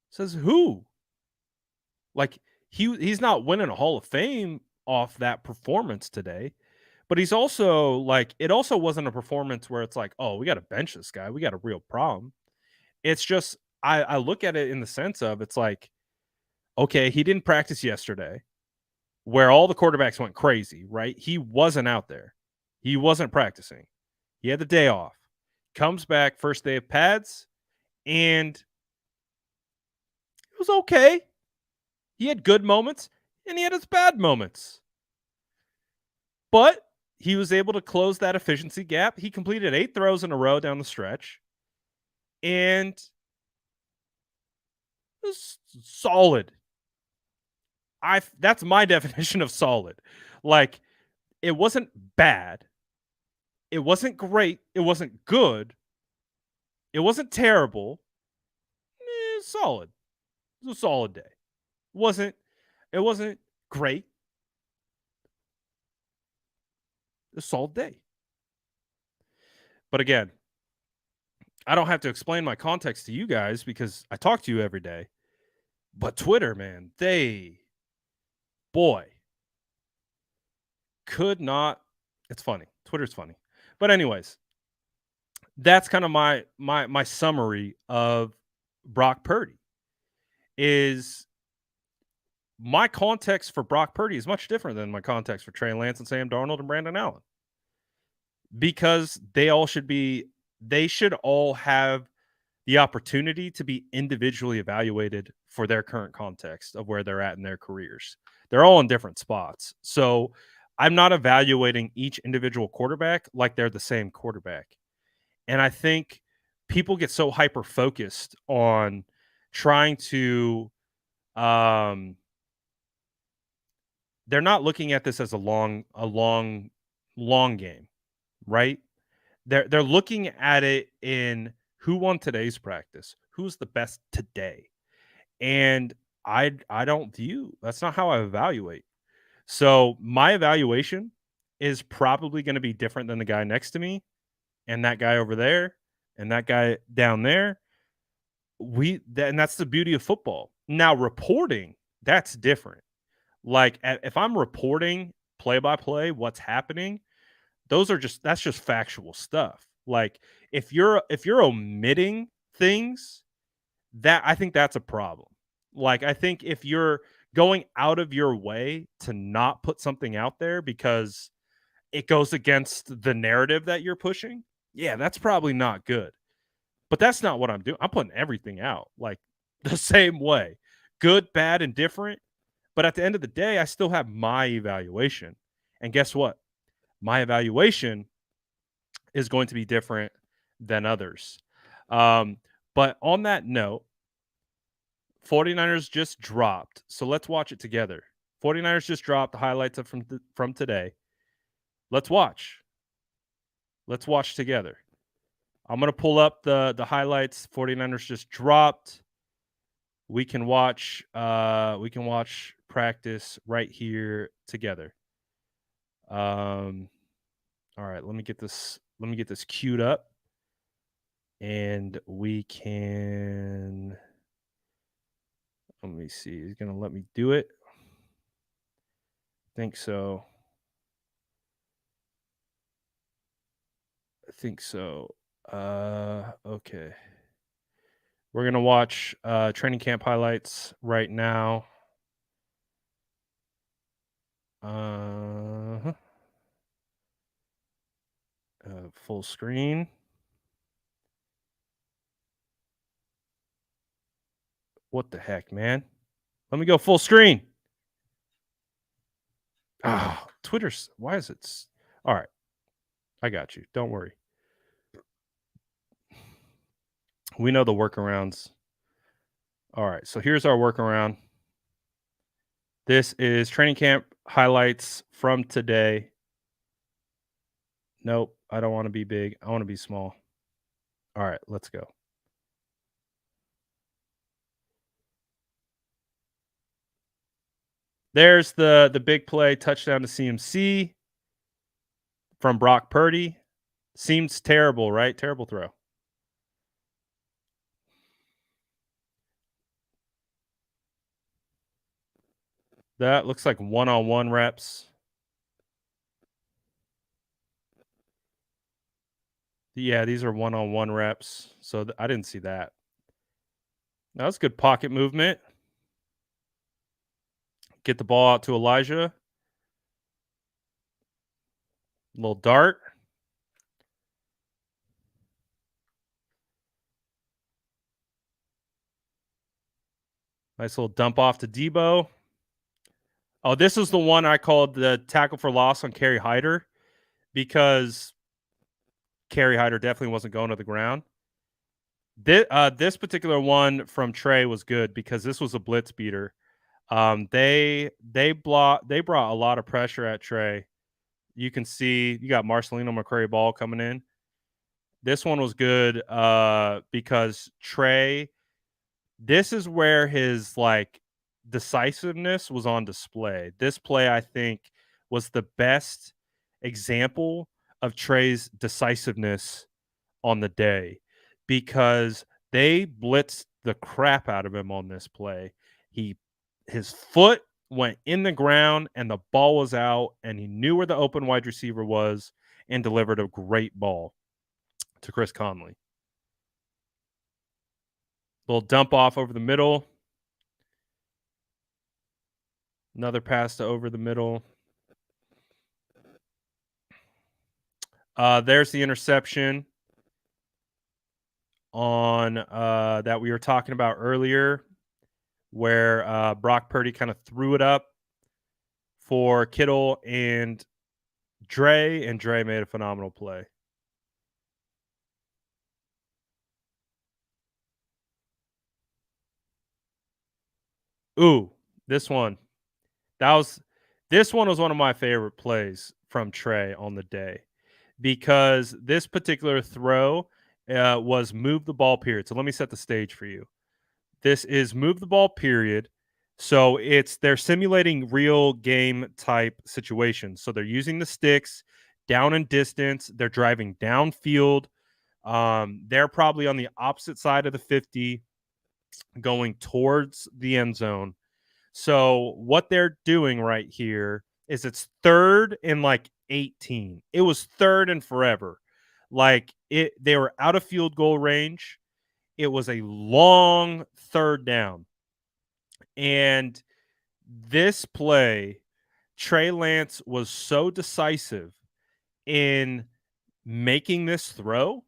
says who? Like he's not winning a Hall of Fame off that performance today, but he's also like it also wasn't a performance where it's like, oh, we got to bench this guy. We got a real problem. It's just I look at it in the sense of it's like, okay, he didn't practice yesterday where all the quarterbacks went crazy, right? He wasn't out there. He wasn't practicing. He had the day off. Comes back first day of pads and it was okay. He had good moments and he had his bad moments. But he was able to close that efficiency gap. He completed 8 throws in a row down the stretch, and it was solid. That's my definition of solid. Like, it wasn't bad. It wasn't great. It wasn't good. It wasn't terrible. Solid. It was a solid day. It wasn't great. A solid day. But again, I don't have to explain my context to you guys because I talk to you every day. But Twitter, man, they boy could not. It's funny. Twitter's funny. But anyways, that's kind of my summary of Brock Purdy. Is my context for Brock Purdy is much different than my context for Trey Lance and Sam Darnold and Brandon Allen because they should all have the opportunity to be individually evaluated for their current context of where they're at in their careers. They're all in different spots. So I'm not evaluating each individual quarterback like they're the same quarterback. And I think people get so hyper focused on trying to they're not looking at this as a long game, right? They're looking at it in who won today's practice, who's the best today. And I don't view that's not how I evaluate. So my evaluation is probably going to be different than the guy next to me and that guy over there and that guy down there. And that's the beauty of football. Now reporting, that's different. Like if I'm reporting play by play what's happening, that's just factual stuff. Like if you're omitting things, that I think that's a problem. Like I think if you're going out of your way to not put something out there because it goes against the narrative that you're pushing, yeah, that's probably not good. But that's not what I'm doing. I'm putting everything out like the same way. Good, bad, and different. But at the end of the day, I still have my evaluation. And guess what? My evaluation is going to be different than others. Um, but on that note, 49ers just dropped. So let's watch it together. 49ers just dropped the highlights from today. Let's watch. Let's watch together. I'm going to pull up the highlights. 49ers just dropped. We can watch practice right here together. All right, let me get this queued up. And we can let me see. He's going to let me do it. I think so. Okay. We're going to watch training camp highlights right now. Full screen. What the heck, man? Let me go full screen. Twitter's, why is it? All right. I got you. Don't worry. We know the workarounds. All right. So here's our workaround. This is training camp highlights from today. Nope. I don't want to be big. I want to be small. All right. Let's go. There's the big play touchdown to CMC from Brock Purdy. Seems terrible, right? Terrible throw. That looks like one-on-one reps. Yeah, these are one-on-one reps. So I didn't see that. That was good pocket movement. Get the ball out to Elijah. Little dart. Nice little dump off to Debo. Oh, this is the one I called the tackle for loss on Kerry Hyder because Kerry Hyder definitely wasn't going to the ground. This particular one from Trey was good because this was a blitz beater. They brought a lot of pressure at Trey. You can see you got Marcelino McCrary Ball coming in. This one was good because Trey. This is where his like decisiveness was on display. This play, I think, was the best example of Trey's decisiveness on the day because they blitzed the crap out of him on this play. His foot went in the ground and the ball was out and he knew where the open wide receiver was and delivered a great ball to Chris Conley. Little dump off over the middle. Another pass to over the middle. There's the interception on that we were talking about earlier, where Brock Purdy kind of threw it up for Kittle and Dre made a phenomenal play. Ooh, this one. That was this one was one of my favorite plays from Trey on the day because this particular throw was move the ball period. So let me set the stage for you. This is move the ball period. So they're simulating real game type situations. So they're using the sticks down in distance. They're driving downfield. They're probably on the opposite side of the 50, going towards the end zone. So what they're doing right here is it's third and like 18. It was third and forever. They were out of field goal range. It was a long third down. And this play, Trey Lance was so decisive in making this throw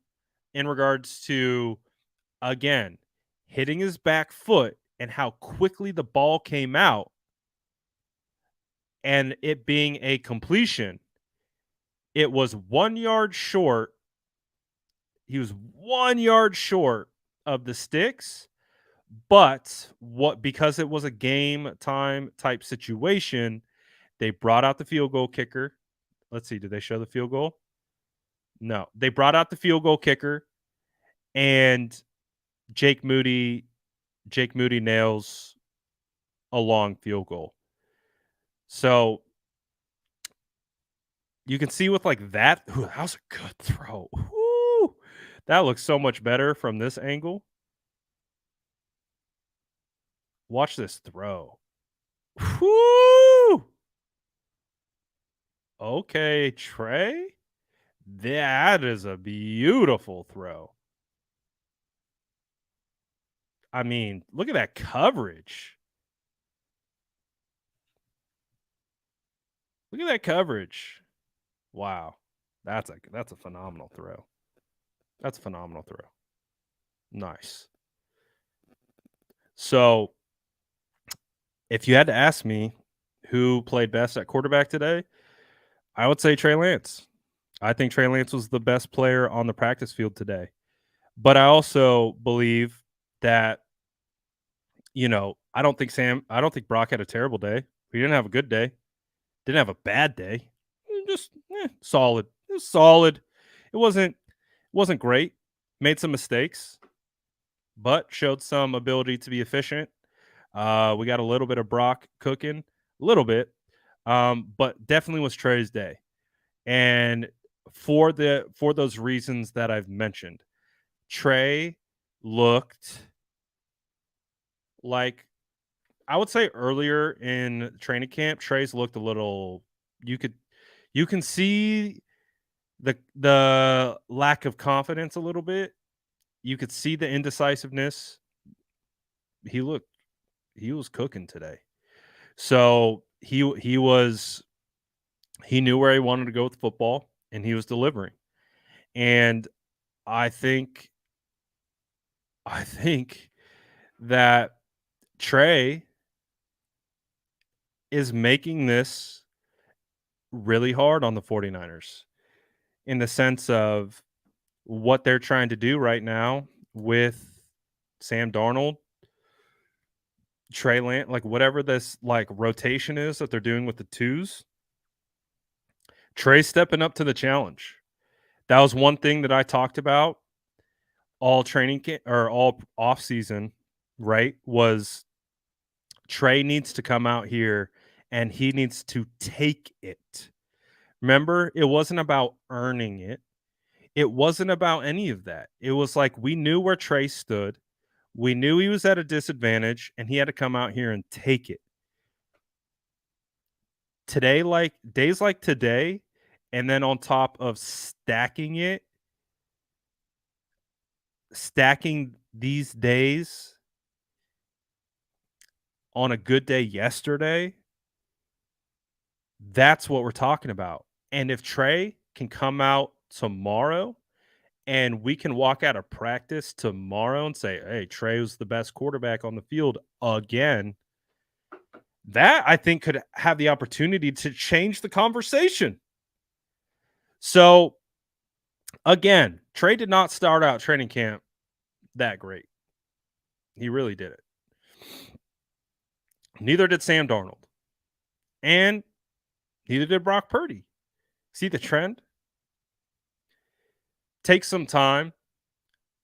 in regards to, again, hitting his back foot and how quickly the ball came out and it being a completion. It was 1 yard short. He was 1 yard short of the sticks. But because it was a game time type situation, they brought out the field goal kicker. Let's see, did they show the field goal? No. They brought out the field goal kicker and Jake Moody nails a long field goal. So you can see with like that, ooh, that was a good throw. Ooh, that looks so much better from this angle. Watch this throw. Whoo! Okay, Trey. That is a beautiful throw. I mean, look at that coverage. Look at that coverage. Wow. That's a phenomenal throw. That's a phenomenal throw. Nice. So, if you had to ask me who played best at quarterback today, I would say Trey Lance. I think Trey Lance was the best player on the practice field today. But I also believe that, I don't think Brock had a terrible day. He didn't have a good day. Didn't have a bad day. Just solid. It was solid. It wasn't great. Made some mistakes, but showed some ability to be efficient. We got a little bit of Brock cooking, a little bit, but definitely was Trey's day. And for those reasons that I've mentioned, Trey looked like, I would say earlier in training camp, Trey's looked a little. You could you can see the lack of confidence a little bit. You could see the indecisiveness. He looked he was cooking today. So he knew where he wanted to go with football and he was delivering. And I think I think that Trey is making this really hard on the 49ers in the sense of what they're trying to do right now with Sam Darnold, Trey Lance, like whatever this like rotation is that they're doing with the twos. Trey's stepping up to the challenge. That was one thing that I talked about all training camp or all off season, right? Was Trey needs to come out here and he needs to take it. Remember, it wasn't about earning it. It wasn't about any of that. It was like we knew where Trey stood. We knew he was at a disadvantage and he had to come out here and take it. Today, like days like today, and then on top of stacking these days on a good day yesterday, that's what we're talking about. And if Trey can come out tomorrow and we can walk out of practice tomorrow and say, hey, Trey was the best quarterback on the field again, that I think could have the opportunity to change the conversation. So, again, Trey did not start out training camp that great. He really did it. Neither did Sam Darnold. And neither did Brock Purdy. See the trend? Take some time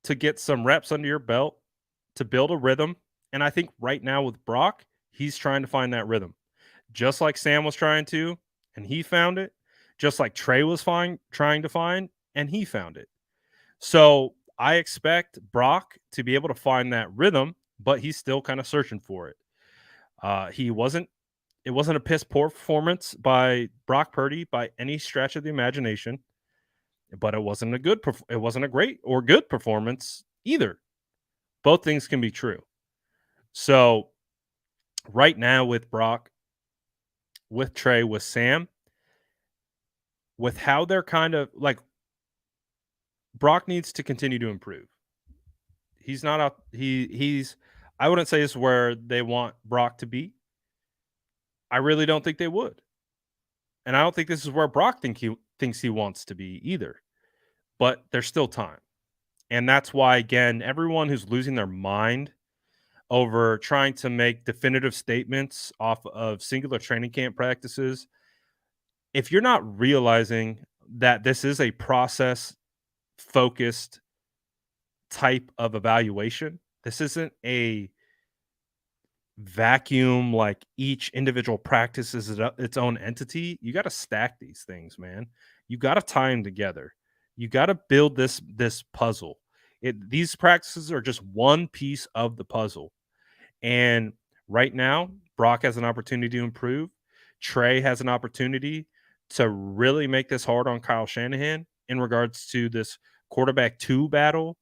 to get some reps under your belt to build a rhythm. And I think right now with Brock, he's trying to find that rhythm. Just like Sam was trying to, and he found it. Just like Trey was trying to find, and he found it. So I expect Brock to be able to find that rhythm, but he's still kind of searching for it. He wasn't. It wasn't a piss poor performance by Brock Purdy by any stretch of the imagination, but it wasn't it wasn't a great or good performance either. Both things can be true. So right now with Brock, with Trey, with Sam, with how they're kind of like Brock needs to continue to improve. He's not out. He's. I wouldn't say this is where they want Brock to be. I really don't think they would, and I don't think this is where Brock thinks he wants to be either. But there's still time, and that's why again, everyone who's losing their mind over trying to make definitive statements off of singular training camp practices, if you're not realizing that this is a process focused type of evaluation, this isn't a vacuum like each individual practice is its own entity. You got to stack these things, man. You got to tie them together. You got to build this puzzle. These practices are just one piece of the puzzle. And right now, Brock has an opportunity to improve. Trey has an opportunity to really make this hard on Kyle Shanahan in regards to this quarterback two battle.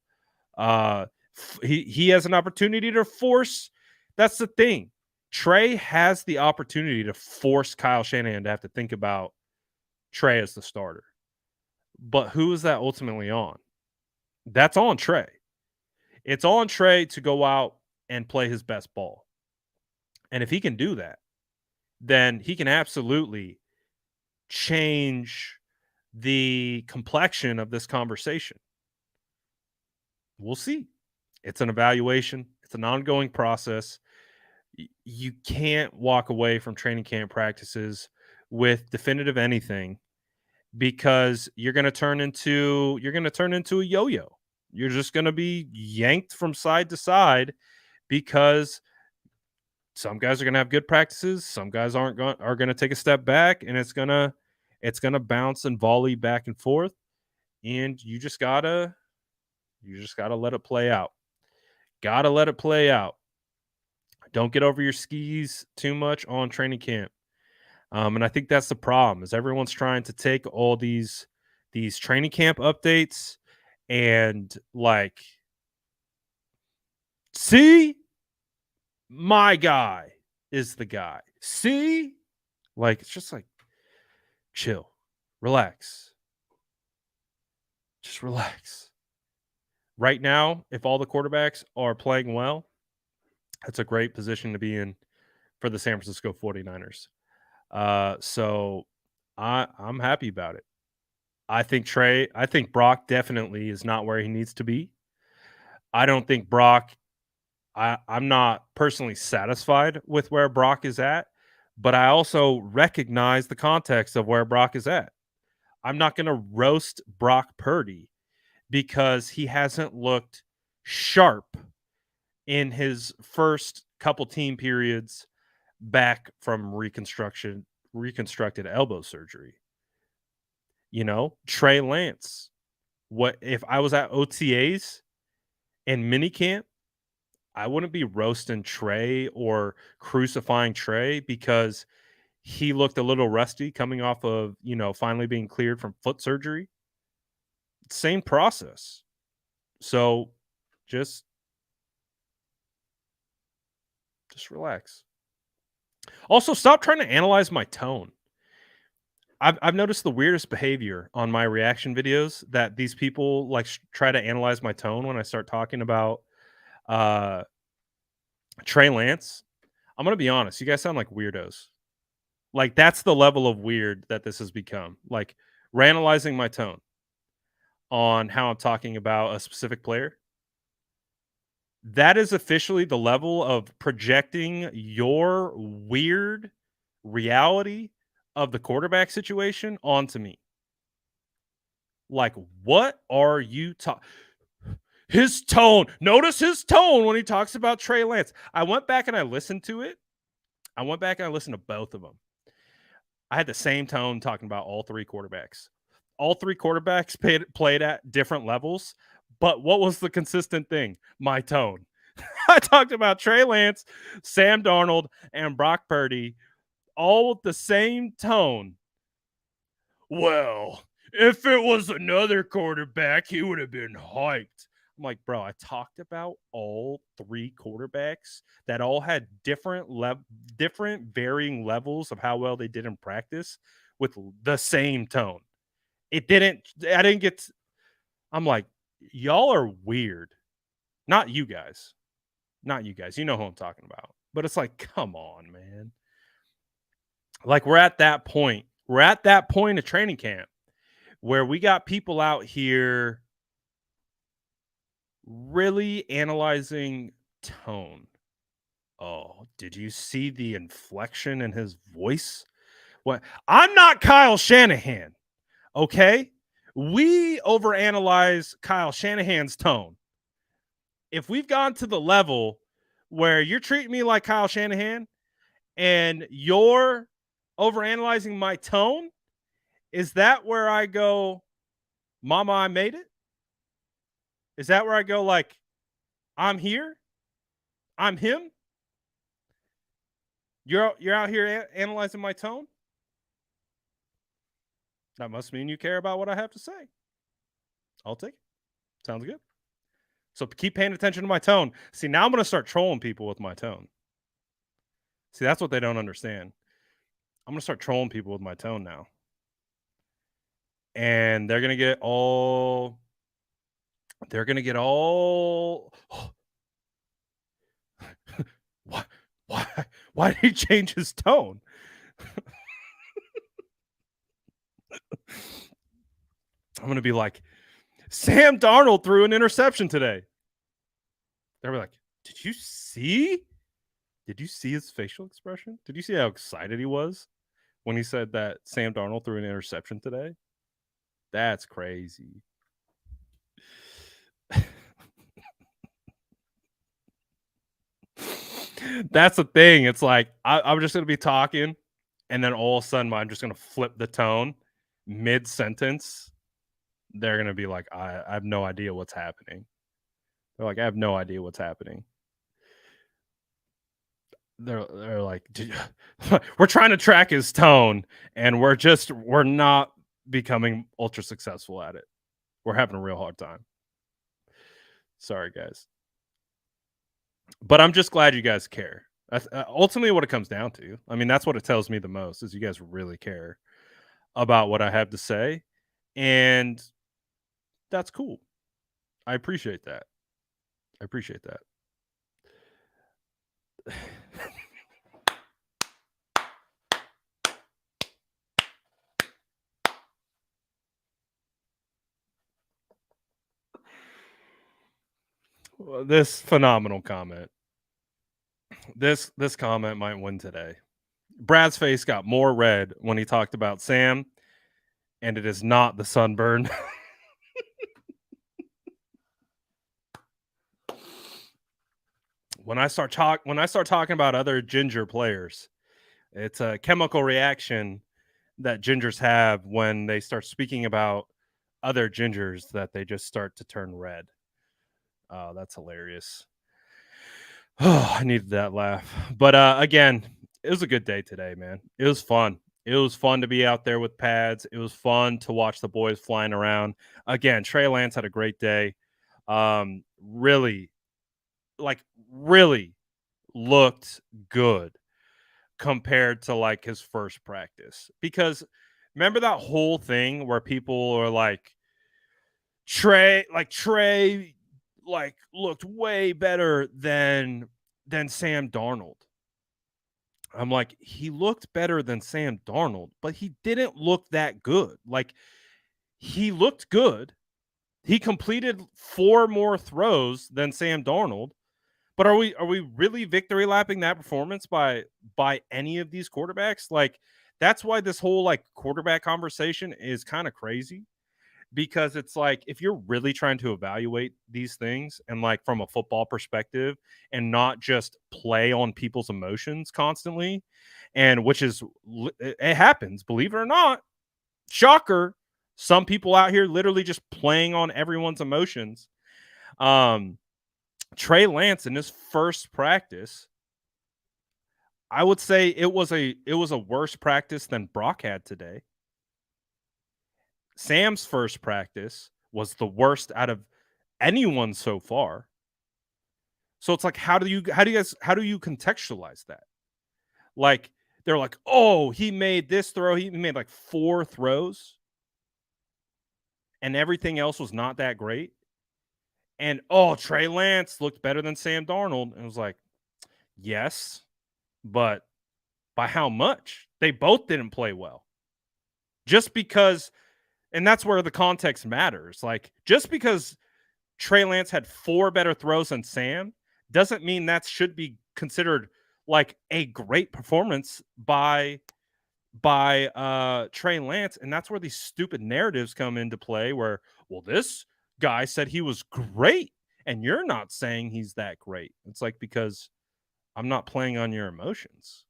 He has an opportunity to force. That's the thing. Trey has the opportunity to force Kyle Shanahan to have to think about Trey as the starter. But who is that ultimately on? That's on Trey. It's on Trey to go out and play his best ball. And if he can do that, then he can absolutely change the complexion of this conversation. We'll see. It's an evaluation, it's an ongoing process. You can't walk away from training camp practices with definitive anything because you're going to turn into a yo-yo. You're just going to be yanked from side to side because some guys are going to have good practices, some guys are going to take a step back, and it's going to bounce and volley back and forth, and you just got to let it play out. Got to let it play out. Don't get over your skis too much on training camp. And I think that's the problem is everyone's trying to take all these training camp updates and like, see, my guy is the guy. See, like it's just like chill, relax, just relax. Right now, if all the quarterbacks are playing well, that's a great position to be in for the San Francisco 49ers. So I'm happy about it. I think Brock definitely is not where he needs to be. I don't think Brock I'm not personally satisfied with where Brock is at, but I also recognize the context of where Brock is at. I'm not going to roast Brock Purdy because he hasn't looked sharp in his first couple team periods back from reconstructed elbow surgery. Trey Lance. What if I was at OTAs and minicamp? I wouldn't be roasting Trey or crucifying Trey because he looked a little rusty coming off of, finally being cleared from foot surgery. Same process. So just relax. Also, stop trying to analyze my tone. I've noticed the weirdest behavior on my reaction videos that these people like try to analyze my tone when I start talking about uh Trey Lance. I'm gonna be honest, you guys sound like weirdos. Like that's the level of weird that this has become. Like we're analyzing my tone on how I'm talking about a specific player. That is officially the level of projecting your weird reality of the quarterback situation onto me. Like, what are you talking? His tone. Notice his tone when he talks about Trey Lance. I went back and I listened to it. I went back and I listened to both of them. I had the same tone talking about all three quarterbacks. All three quarterbacks played at different levels, but what was the consistent thing? My tone. I talked about Trey Lance, Sam Darnold, and Brock Purdy all with the same tone. Well, if it was another quarterback, he would have been hyped. I'm like, bro, I talked about all three quarterbacks that all had different varying levels of how well they did in practice with the same tone. I didn't get I'm like, y'all are weird. Not you guys. Not you guys. You know who I'm talking about. But it's like, come on, man. Like we're at that point. We're at that point of training camp where we got people out here really analyzing tone. Oh, did you see the inflection in his voice? What? I'm not Kyle Shanahan, okay? We overanalyze Kyle Shanahan's tone. If we've gone to the level where you're treating me like Kyle Shanahan and you're overanalyzing my tone, is that where I go, Mama, I made it? Is that where I go like, I'm here? I'm him? You're out here analyzing my tone? That must mean you care about what I have to say. I'll take it. Sounds good. So keep paying attention to my tone. See, now I'm going to start trolling people with my tone. See, that's what they don't understand. I'm going to start trolling people with my tone now. And they're going to get all why why did he change his tone? I'm gonna be like, Sam Darnold threw an interception today. They were like, did you see? Did you see his facial expression? Did you see how excited he was when he said that Sam Darnold threw an interception today? That's crazy. That's the thing. It's like I'm just gonna be talking, and then all of a sudden I'm just gonna flip the tone mid sentence. They're gonna be like, I have no idea what's happening. They're like, I have no idea what's happening. They're like, we're trying to track his tone, and we're not becoming ultra successful at it. We're having a real hard time. Sorry, guys. But I'm just glad you guys care. That's ultimately what it comes down to. I mean, that's what it tells me the most is you guys really care about what I have to say, and that's cool. I appreciate that. I appreciate that. Well, this phenomenal comment. This comment might win today. Brad's face got more red when he talked about Sam, and it is not the sunburn. When I start talking about other ginger players, it's a chemical reaction that gingers have when they start speaking about other gingers that they just start to turn red. Oh, that's hilarious. Oh, I needed that laugh. But again, it was a good day today, man. It was fun. It was fun to be out there with pads. It was fun to watch the boys flying around. Again, Trey Lance had a great day. Really, really looked good compared to like his first practice. Because remember that whole thing where people are like Trey looked way better than Sam Darnold. I'm like, he looked better than Sam Darnold, but he didn't look that good. Like he looked good. He completed 4 more throws than Sam Darnold. But are we really victory lapping that performance by any of these quarterbacks? Like that's why this whole like quarterback conversation is kind of crazy because it's like if you're really trying to evaluate these things and like from a football perspective and not just play on people's emotions constantly, and which is it happens, believe it or not, shocker, some people out here literally just playing on everyone's emotions. Trey Lance in his first practice, I would say it was a worse practice than Brock had today. Sam's first practice was the worst out of anyone so far. So it's like how do you contextualize that? Like they're like, "Oh, he made this throw. He made like 4 throws and everything else was not that great." And oh, Trey Lance looked better than Sam Darnold. And it was like, "Yes, but by how much? They both didn't play well." Just because and that's where the context matters. Like just because Trey Lance had 4 better throws than Sam doesn't mean that should be considered like a great performance by Trey Lance. And that's where these stupid narratives come into play where, well, this guy said he was great and you're not saying he's that great. It's like because I'm not playing on your emotions.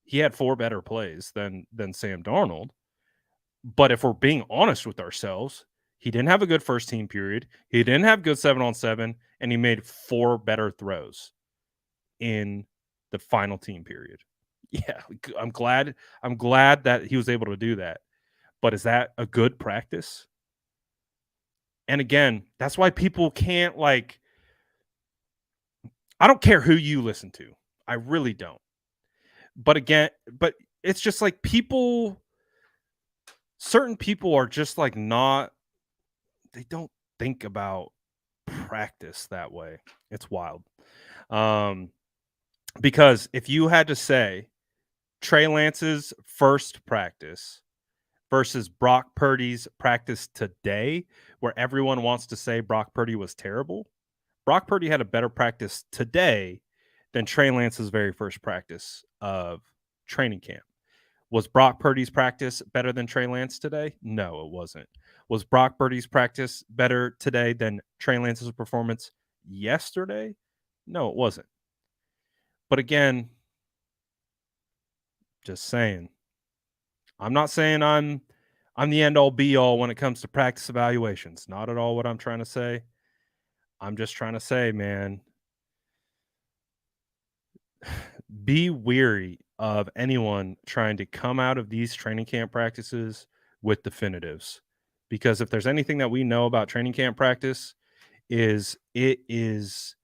He had 4 better plays than Sam Darnold. But if we're being honest with ourselves, he didn't have a good first team period. He didn't have good 7-on-7, and he made 4 better throws in the final team period. Yeah, I'm glad that he was able to do that. But is that a good practice? And again, that's why people can't like I don't care who you listen to. I really don't. But again, but it's just like certain people are just like not they don't think about practice that way. It's wild. Um, because if you had to say Trey Lance's first practice versus Brock Purdy's practice today, where everyone wants to say Brock Purdy was terrible. Brock Purdy had a better practice today than Trey Lance's very first practice of training camp. Was Brock Purdy's practice better than Trey Lance today? No, it wasn't. Was Brock Purdy's practice better today than Trey Lance's performance yesterday? No, it wasn't. But again, just saying. I'm not saying I'm the end all be all when it comes to practice evaluations. Not at all what I'm trying to say. I'm just trying to say, man, be weary of anyone trying to come out of these training camp practices with definitives. Because if there's anything that we know about training camp practice, is it is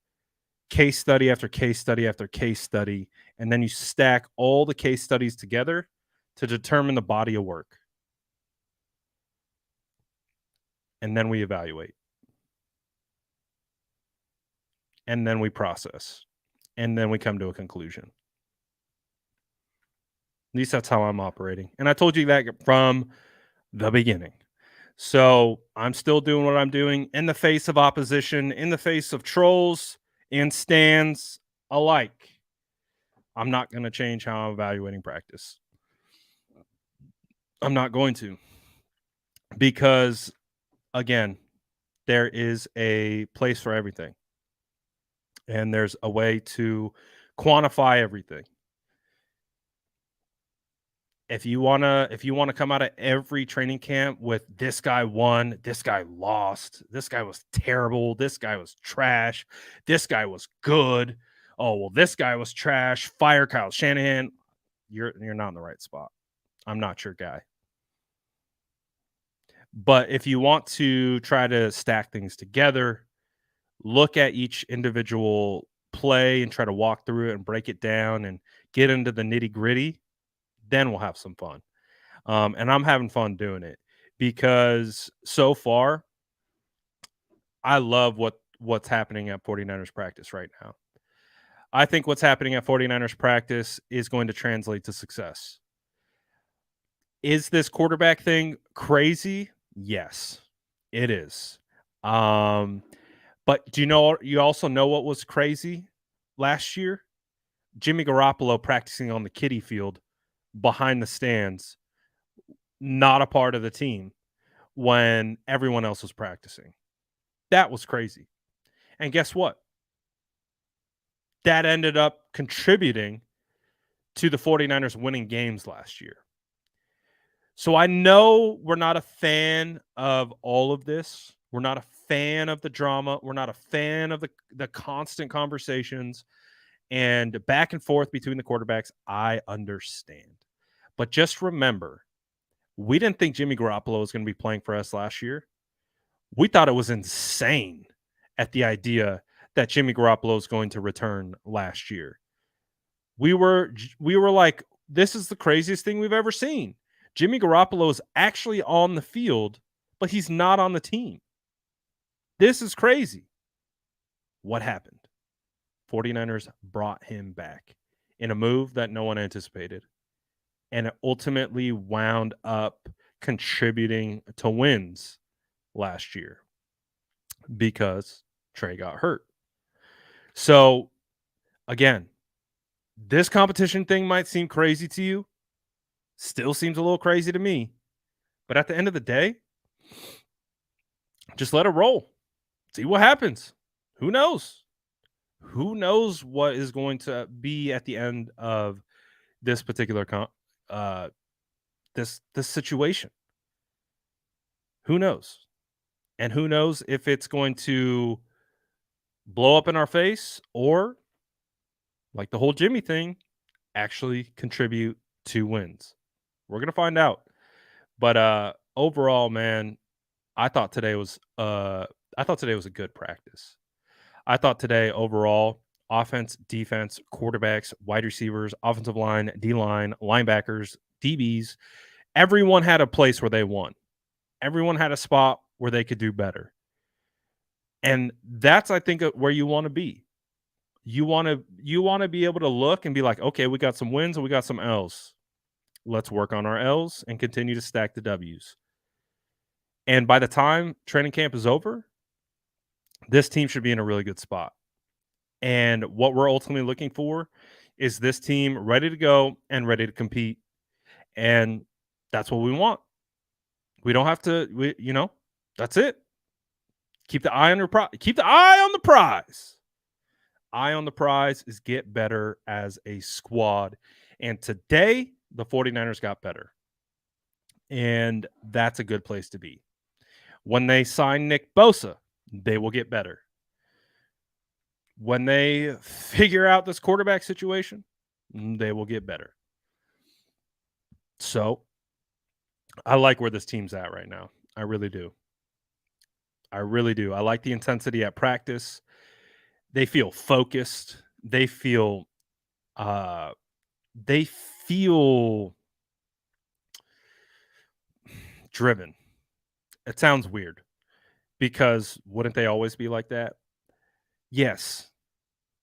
case study after case study after case study, and then you stack all the case studies together to determine the body of work. And then we evaluate. And then we process. And then we come to a conclusion. At least that's how I'm operating. And I told you that from the beginning. So I'm still doing what I'm doing in the face of opposition, in the face of trolls and stands alike. I'm not going to change how I'm evaluating practice. I'm not going to. Because, again, there is a place for everything. And there's a way to quantify everything. If you wanna come out of every training camp with this guy won, this guy lost, this guy was terrible, this guy was trash, this guy was good. Oh well, this guy was trash. Fire Kyle Shanahan. You're not in the right spot. I'm not your guy. But if you want to try to stack things together, look at each individual play and try to walk through it and break it down and get into the nitty gritty, then we'll have some fun. And I'm having fun doing it because so far, I love what's happening at 49ers practice right now. I think what's happening at 49ers practice is going to translate to success. Is this quarterback thing crazy? Yes, it is. But you also know what was crazy last year? Jimmy Garoppolo practicing on the kiddie field behind the stands, not a part of the team when everyone else was practicing. That was crazy. And guess what? That ended up contributing to the 49ers winning games last year. So I know we're not a fan of all of this. We're not a fan of the drama. We're not a fan of the constant conversations and back and forth between the quarterbacks. I understand. But just remember, we didn't think Jimmy Garoppolo was going to be playing for us last year. We thought it was insane at the idea that Jimmy Garoppolo is going to return last year. We were like, this is the craziest thing we've ever seen. Jimmy Garoppolo is actually on the field, but he's not on the team. This is crazy. What happened? 49ers brought him back in a move that no one anticipated. And it ultimately wound up contributing to wins last year because Trey got hurt. So, again, this competition thing might seem crazy to you. Still seems a little crazy to me. But at the end of the day, just let it roll. See what happens. Who knows? Who knows what is going to be at the end of this particular this situation? Who knows? And who knows if it's going to blow up in our face or, like the whole Jimmy thing, actually contribute to wins. We're gonna find out. But overall, man, I thought today was a good practice. I thought today overall, offense, defense, quarterbacks, wide receivers, offensive line, D-line, linebackers, DBs, everyone had a place where they won. Everyone had a spot where they could do better. And that's, I think, where you want to be. You want to be able to look and be like, okay, we got some wins and we got some L's. Let's work on our L's and continue to stack the W's. And by the time training camp is over, this team should be in a really good spot. And what we're ultimately looking for is this team ready to go and ready to compete. And that's what we want. We don't have to, that's it. Keep the eye on your prize. Keep the eye on the prize. Eye on the prize is get better as a squad. And today, the 49ers got better. And that's a good place to be. When they sign Nick Bosa, they will get better. When they figure out this quarterback situation, they will get better. So I like where this team's at right now. I really do. I really do. I like the intensity at practice. They feel focused. They feel uh they feel driven. It sounds weird because wouldn't they always be like that? Yes.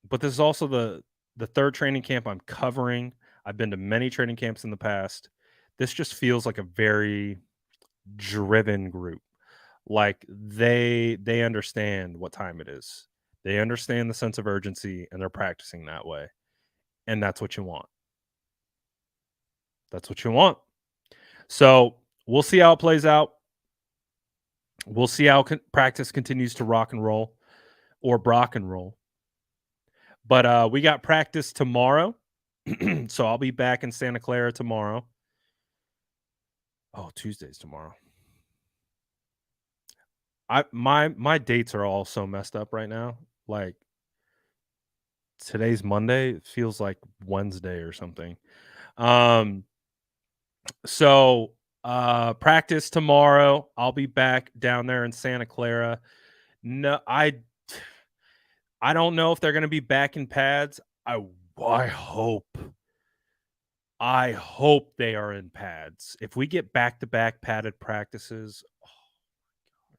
But this is also the third training camp I'm covering. I've been to many training camps in the past. This just feels like a very driven group. Like they understand what time it is. They understand the sense of urgency and they're practicing that way. And that's what you want. That's what you want. So, we'll see how it plays out. We'll see how practice continues to rock and roll or brock and roll. But we got practice tomorrow. So I'll be back in Santa Clara tomorrow. Oh, Tuesday's tomorrow. My dates are all so messed up right now. Like today's Monday, it feels like Wednesday or something. So practice tomorrow. I'll be back down there in Santa Clara. No, I don't know if they're going to be back in pads. I hope they are in pads. If we get back-to-back padded practices,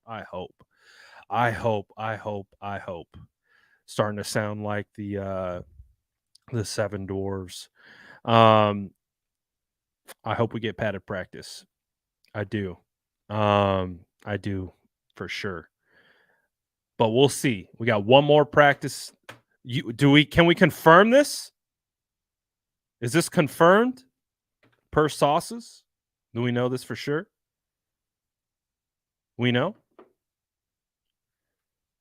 I hope. I hope. Starting to sound like the Seven Dwarves. I hope we get padded practice. I do. I do for sure. But we'll see. We got one more practice. Can we confirm this? Is this confirmed per sauces? Do we know this for sure? We know?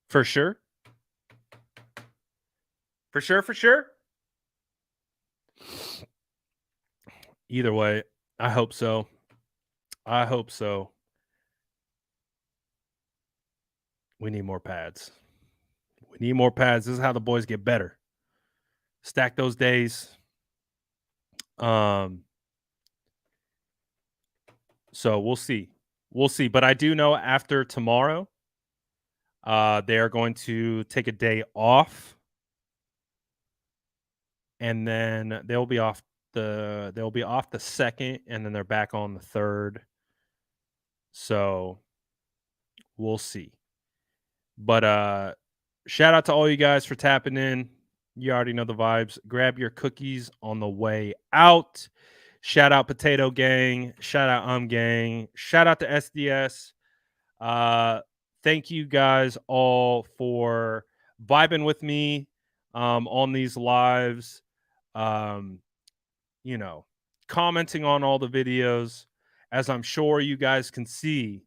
For sure? For sure? Either way, I hope so. I hope so. We need more pads. We need more pads. This is how the boys get better. Stack those days. So we'll see. We'll see. But I do know after tomorrow, they are going to take a day off. And then they'll be off the second, and then they're back on the third. So we'll see. But shout out to all you guys for tapping in. You already know the vibes. Grab your cookies on the way out. Shout out Potato Gang. Shout out Gang. Shout out to SDS. Thank you guys all for vibing with me on these lives. Commenting on all the videos. As I'm sure you guys can see,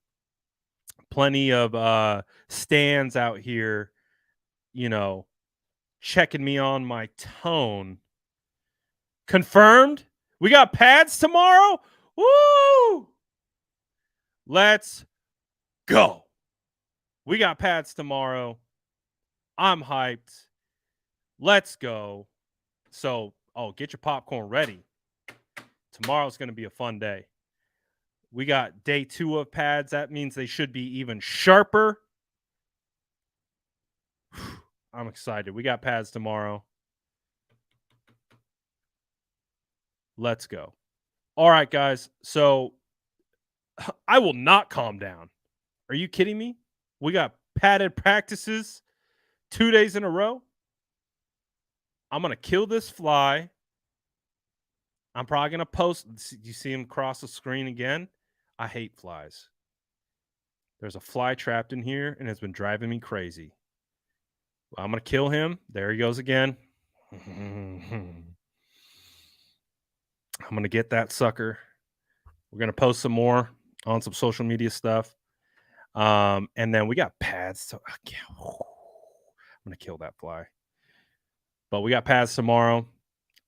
plenty of stands out here, checking me on my tone. Confirmed? We got pads tomorrow? Woo! Let's go. We got pads tomorrow. I'm hyped. Let's go. So, get your popcorn ready. Tomorrow's going to be a fun day. We got day 2 of pads. That means they should be even sharper. I'm excited. We got pads tomorrow. Let's go. All right, guys. So I will not calm down. Are you kidding me? We got padded practices 2 days in a row. I'm going to kill this fly. I'm probably going to post. You see him cross the screen again? I hate flies. There's a fly trapped in here, and it's been driving me crazy. Well, I'm going to kill him. There he goes again. I'm going to get that sucker. We're going to post some more on some social media stuff. And then we got pads. So I'm going to kill that fly. But we got pads tomorrow.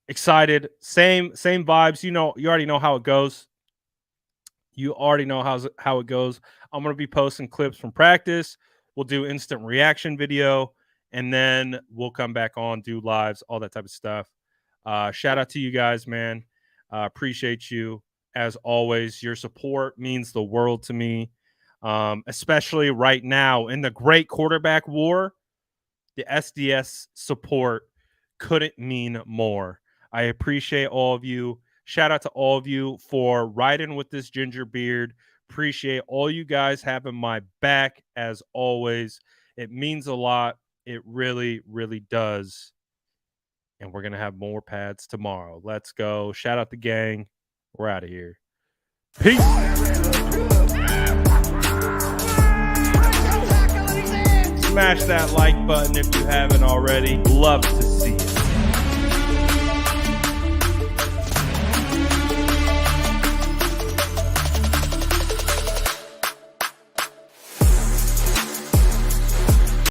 Excited. Same vibes. You already know how it goes. You already know how it goes. I'm going to be posting clips from practice. We'll do instant reaction video. And then we'll come back on, do lives, all that type of stuff. Shout out to you guys, man. Appreciate you. As always, your support means the world to me, especially right now in the great quarterback war. The SDS support couldn't mean more. I appreciate all of you. Shout out to all of you for riding with this ginger beard. Appreciate all you guys having my back as always. It means a lot. It really, really does. And we're going to have more pads tomorrow. Let's go. Shout out the gang. We're out of here. Peace. Smash that like button if you haven't already. Love to see